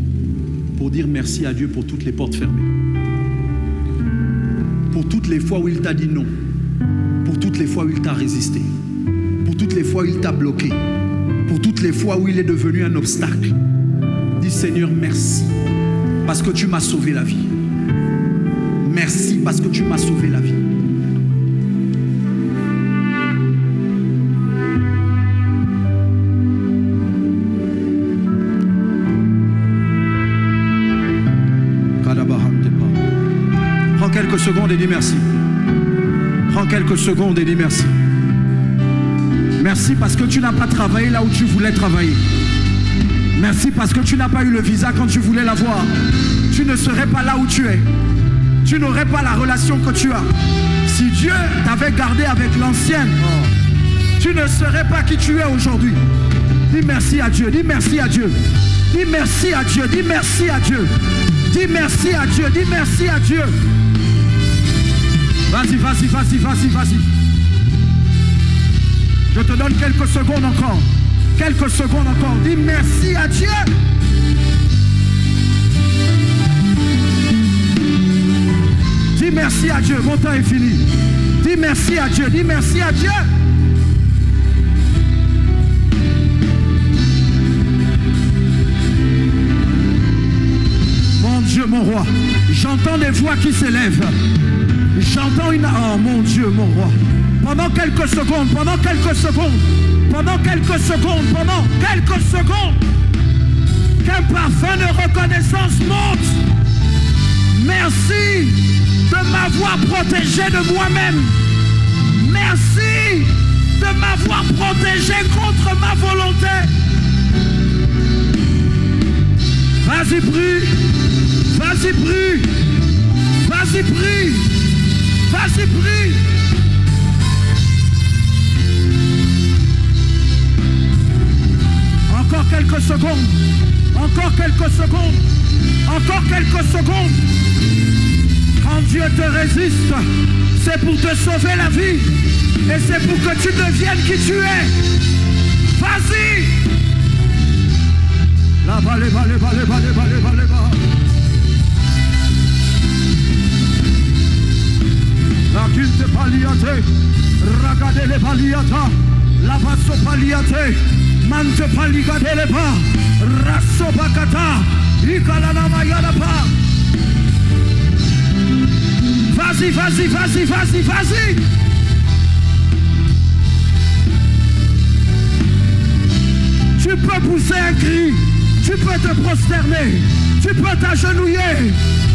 pour dire merci à Dieu pour toutes les portes fermées. Pour toutes les fois où il t'a dit non. Pour toutes les fois où il t'a résisté. Pour toutes les fois où il t'a bloqué. Pour toutes les fois où il est devenu un obstacle. Dis Seigneur, merci parce que tu m'as sauvé la vie. Merci parce que tu m'as sauvé la vie. Prends quelques secondes et dis merci. Prends quelques secondes et dis merci. Merci parce que tu n'as pas travaillé là où tu voulais travailler. Merci parce que tu n'as pas eu le visa quand tu voulais l'avoir. Tu ne serais pas là où tu es. Tu n'aurais pas la relation que tu as. Si Dieu t'avait gardé avec l'ancienne, tu ne serais pas qui tu es aujourd'hui. Dis merci à Dieu, dis merci à Dieu. Dis merci à Dieu, dis merci à Dieu. Dis merci à Dieu, dis merci à Dieu. Vas-y, vas-y, vas-y, vas-y, vas-y. Je te donne quelques secondes encore. Quelques secondes encore. Dis merci à Dieu. Dis merci à Dieu. Mon temps est fini. Dis merci à Dieu. Dis merci à Dieu. Mon Dieu, mon roi. J'entends des voix qui s'élèvent. J'entends une... Oh mon Dieu, mon roi. Pendant quelques secondes, pendant quelques secondes, pendant quelques secondes, pendant quelques secondes, qu'un parfum de reconnaissance monte. Merci de m'avoir protégé de moi-même. Merci de m'avoir protégé contre ma volonté. Vas-y, prie. Vas-y, prie. Vas-y, prie. Vas-y, prie. Encore quelques secondes. Encore quelques secondes. Encore quelques secondes. Quand Dieu te résiste, c'est pour te sauver la vie. Et c'est pour que tu deviennes qui tu es. Vas-y. Là-bas, là-bas, là-bas, là-bas, là-bas, là-bas. La culte paliate, ragade le paliata, la basso paliate, mante paligade le ba, rasso bakata, ikalana mayala pa. Vas-y, vas-y, vas-y, vas-y, vas-y. Tu peux pousser un cri, tu peux te prosterner, tu peux t'agenouiller,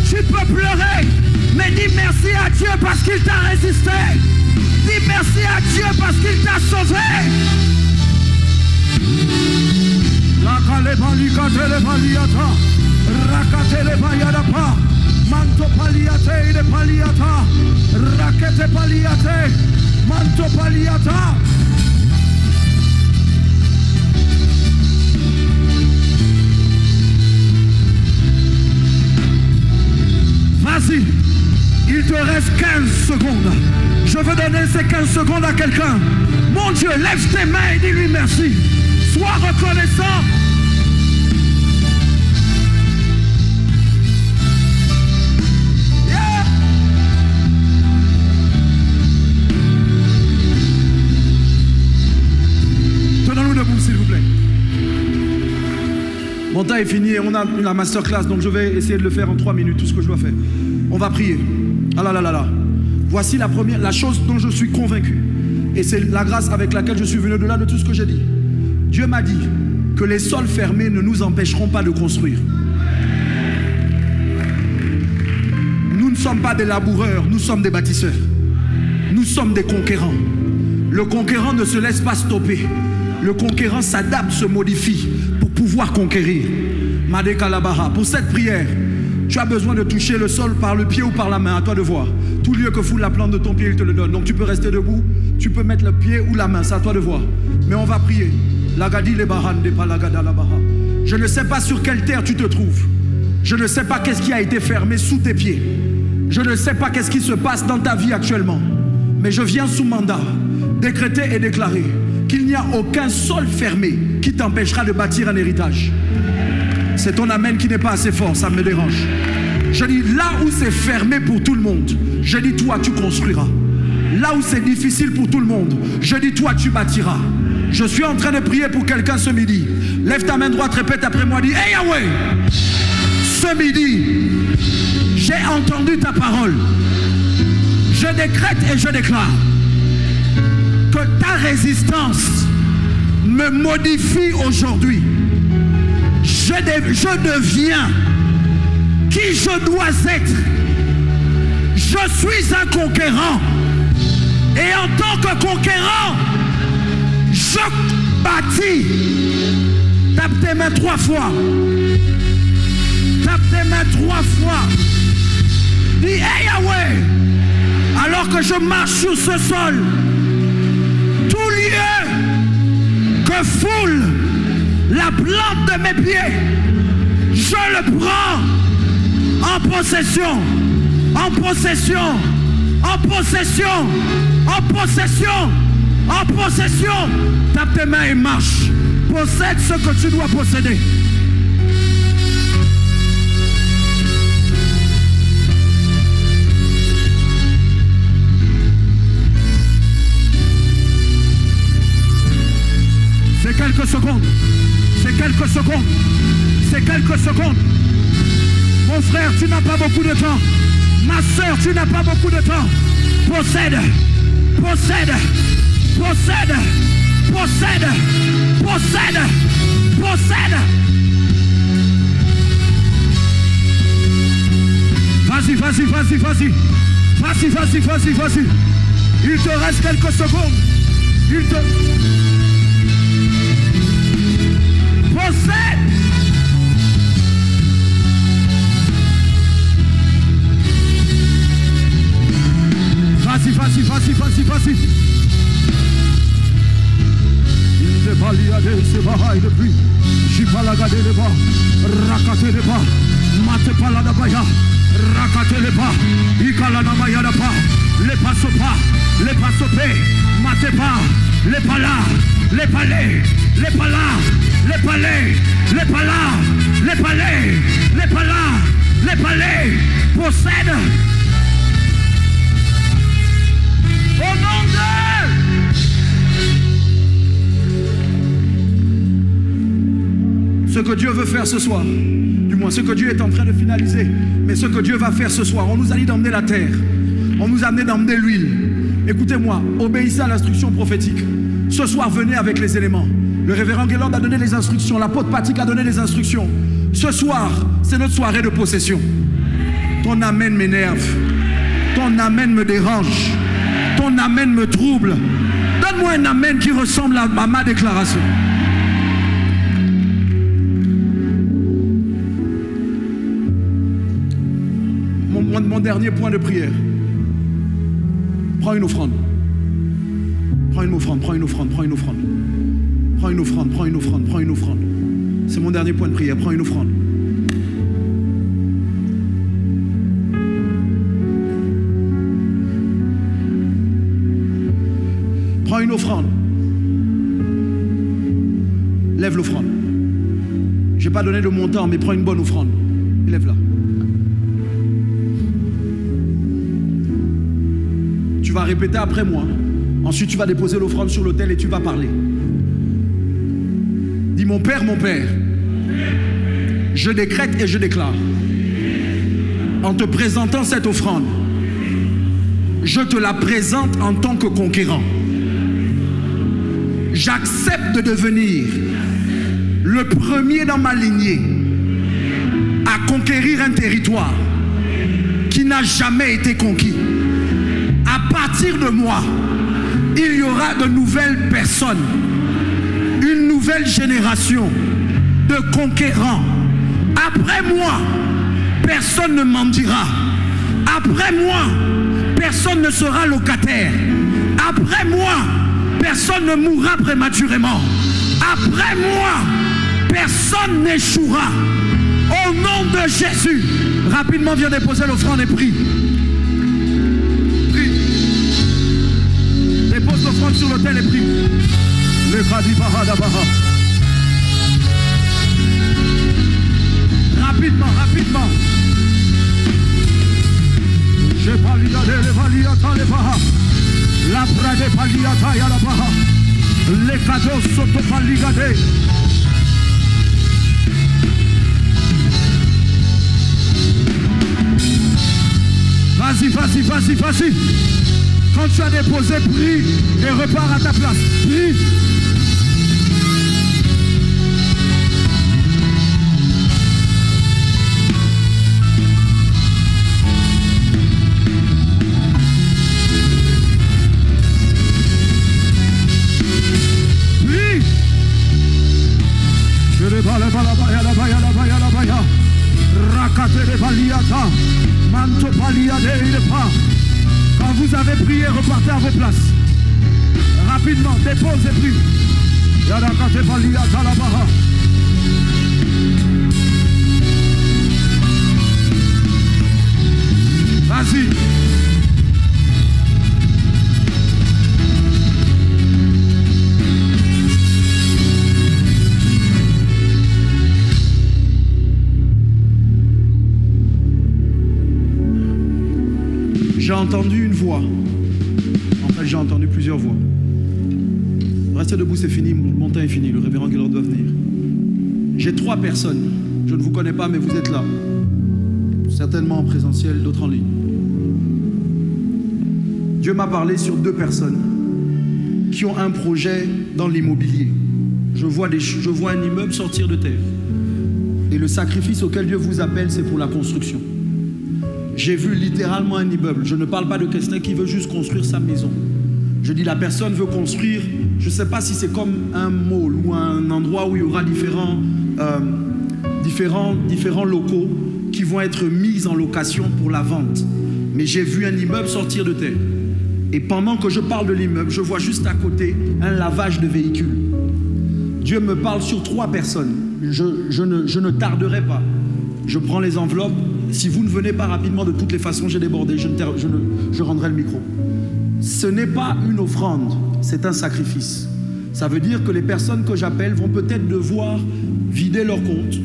tu peux pleurer, mais dis merci à Dieu parce qu'il t'a résisté. Dis merci à Dieu parce qu'il t'a sauvé. La kalebalica telebaliata, rakatele bayadapa, manto paliate de paliata, rakete paliate, manto paliata. Vas-y, il te reste 15 secondes. Je veux donner ces 15 secondes à quelqu'un. Mon Dieu, lève tes mains et dis-lui merci. Sois reconnaissant. Yeah. Tenons-nous debout, s'il vous plaît. Mon temps est fini et on a la masterclass, donc je vais essayer de le faire en 3 minutes, tout ce que je dois faire. On va prier. Ah là là là là. Voici la chose dont je suis convaincu. Et c'est la grâce avec laquelle je suis venu au-delà de tout ce que j'ai dit. Dieu m'a dit que les sols fermés ne nous empêcheront pas de construire. Nous ne sommes pas des laboureurs, nous sommes des bâtisseurs. Nous sommes des conquérants. Le conquérant ne se laisse pas stopper. Le conquérant s'adapte, se modifie pour pouvoir conquérir. Madekalabaha. Pour cette prière, tu as besoin de toucher le sol par le pied ou par la main, à toi de voir. Tout lieu que foule la plante de ton pied, il te le donne. Donc tu peux rester debout, tu peux mettre le pied ou la main, c'est à toi de voir. Mais on va prier. Je ne sais pas sur quelle terre tu te trouves. Je ne sais pas qu'est-ce qui a été fermé sous tes pieds. Je ne sais pas qu'est-ce qui se passe dans ta vie actuellement. Mais je viens sous mandat décréter et déclarer qu'il n'y a aucun sol fermé qui t'empêchera de bâtir un héritage. C'est ton amen qui n'est pas assez fort, ça me dérange. Je dis, là où c'est fermé pour tout le monde, je dis, toi, tu construiras. Là où c'est difficile pour tout le monde, je dis, toi, tu bâtiras. Je suis en train de prier pour quelqu'un ce midi. Lève ta main droite, répète après moi, dis, hey Yahweh, ce midi, j'ai entendu ta parole. Je décrète et je déclare que ta résistance me modifie aujourd'hui. Je deviens qui je dois être. Je suis un conquérant. Et en tant que conquérant, je bâtis. Tape tes mains 3 fois. Tape tes mains 3 fois. Dis, hey Yahweh, alors que je marche sur ce sol, tout lieu que foule la plante de mes pieds, je le prends en possession, en possession, en possession, en possession, en possession. Tape tes mains et marche. Possède ce que tu dois posséder. C'est quelques secondes. C'est quelques secondes. C'est quelques secondes. Mon frère, tu n'as pas beaucoup de temps. Ma soeur, tu n'as pas beaucoup de temps. Possède. Possède. Possède. Possède. Possède. Possède. Vas-y, vas-y, vas-y, vas-y. Vas-y, vas-y, vas-y, vas-y. Il te reste quelques secondes. Il te... Possède. Vas-y, vas-y, vas-y, vas-y, vas-y. Il ne va lier ses barailles depuis. J'y pas la garder les bas. Rakate les bas. Mate pas la dabaya. Rakate les bas. Ikala na maya da pas. Les passo pas. Les passo pe. Mate pas. Les palas. Les palais. Les palas. Les palais. Les palas. Les palais. Les palas. Les palais. Possède. Au nom de... Ce que Dieu veut faire ce soir, du moins ce que Dieu est en train de finaliser, mais ce que Dieu va faire ce soir, on nous a dit d'emmener la terre. On nous a amené d'emmener l'huile. Écoutez-moi, obéissez à l'instruction prophétique. Ce soir, venez avec les éléments. Le révérend Gaylord a donné les instructions. L'apôtre Patrick a donné les instructions. Ce soir, c'est notre soirée de possession. Ton amen m'énerve. Ton amen me dérange. Ton amen me trouble. Donne-moi un amen qui ressemble à ma déclaration. Mon dernier point de prière. Prends une offrande. Prends une offrande, prends une offrande, prends une offrande. Prends une offrande, prends une offrande, prends une offrande. C'est mon dernier point de prière. Prends une offrande. Prends une offrande. Lève l'offrande. Je n'ai pas donné de montant, mais prends une bonne offrande. Lève-la. Tu vas répéter après moi. Ensuite, tu vas déposer l'offrande sur l'autel et tu vas parler. Dis, mon Père, je décrète et je déclare. En te présentant cette offrande, je te la présente en tant que conquérant. J'accepte de devenir le premier dans ma lignée à conquérir un territoire qui n'a jamais été conquis. À partir de moi, il y aura de nouvelles personnes, une nouvelle génération de conquérants. Après moi, personne ne mendira. Après moi, personne ne sera locataire. Après moi, personne ne mourra prématurément. Après moi, personne n'échouera. Au nom de Jésus, rapidement viens déposer l'offrande et prie. Prie. Dépose l'offrande sur l'autel et prie. Le Kadibaha Dabaha. Rapidement, rapidement. Je paligade le valiata le baha. La prade paliata ya la baha. Les cadeaux soto paligade. Vas-y, vas-y, vas-y, vas-y. Quand tu as déposé, prie et repars à ta place. Prie. Quand vous avez prié, repartez à vos places. Rapidement, dépose et prie. Vas-y. J'ai entendu une voix. En fait, j'ai entendu plusieurs voix. Restez debout, c'est fini. Mon temps est fini. Le révérend Gaylord doit venir. J'ai 3 personnes. Je ne vous connais pas, mais vous êtes là. Certainement en présentiel, d'autres en ligne. Dieu m'a parlé sur 2 personnes qui ont un projet dans l'immobilier. Je vois un immeuble sortir de terre. Et le sacrifice auquel Dieu vous appelle, c'est pour la construction. J'ai vu littéralement un immeuble. Je ne parle pas de quelqu'un qui veut juste construire sa maison. Je dis la personne veut construire, je ne sais pas si c'est comme un mall ou un endroit où il y aura différents locaux qui vont être mis en location pour la vente. Mais j'ai vu un immeuble sortir de terre. Et pendant que je parle de l'immeuble, je vois juste à côté un lavage de véhicules. Dieu me parle sur 3 personnes. Je ne tarderai pas. Je prends les enveloppes. Si vous ne venez pas rapidement, de toutes les façons, j'ai débordé, je rendrai le micro. Ce n'est pas une offrande, c'est un sacrifice. Ça veut dire que les personnes que j'appelle vont peut-être devoir vider leur compte,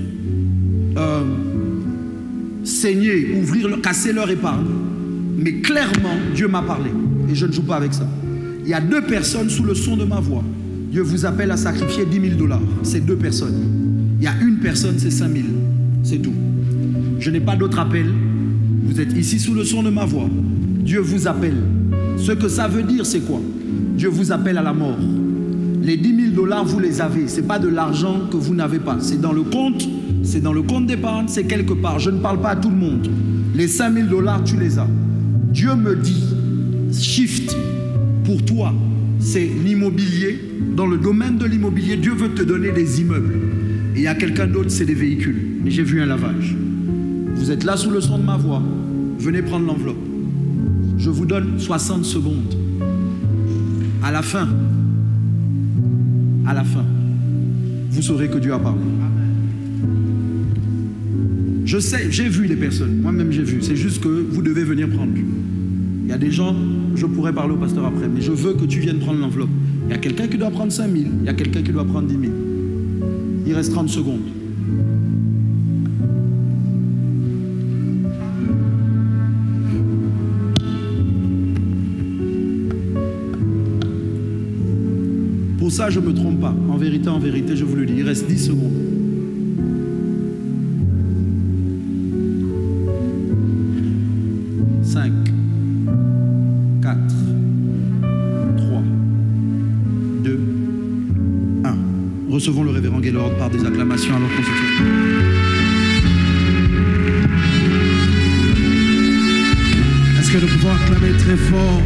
saigner, casser leur épargne. Mais clairement, Dieu m'a parlé et je ne joue pas avec ça. Il y a 2 personnes sous le son de ma voix. Dieu vous appelle à sacrifier 10 000 $. C'est 2 personnes. Il y a une personne, c'est 5 000. C'est tout. Je n'ai pas d'autre appel. Vous êtes ici sous le son de ma voix. Dieu vous appelle. Ce que ça veut dire, c'est quoi? Dieu vous appelle à la mort. Les 10 000 $, vous les avez. Ce n'est pas de l'argent que vous n'avez pas. C'est dans le compte. C'est dans le compte d'épargne. C'est quelque part. Je ne parle pas à tout le monde. Les 5 000 $, tu les as. Dieu me dit, shift, pour toi, c'est l'immobilier. Dans le domaine de l'immobilier, Dieu veut te donner des immeubles. Et il y a quelqu'un d'autre, c'est des véhicules. Et j'ai vu un lavage. Vous êtes là sous le son de ma voix. Venez prendre l'enveloppe. Je vous donne 60 secondes. À la fin, vous saurez que Dieu a parlé. Je sais, j'ai vu les personnes. Moi-même, j'ai vu. C'est juste que vous devez venir prendre. Il y a des gens, je pourrais parler au pasteur après, mais je veux que tu viennes prendre l'enveloppe. Il y a quelqu'un qui doit prendre 5 000. Il y a quelqu'un qui doit prendre 10 000. Il reste 30 secondes. Pour ça, je ne me trompe pas. En vérité, je vous le dis. Il reste 10 secondes. Cinq, 4, 3, 2, 1. Recevons le révérend Gaylord par des acclamations alors qu'on se tient. Est-ce que nous pouvons acclamer très fort?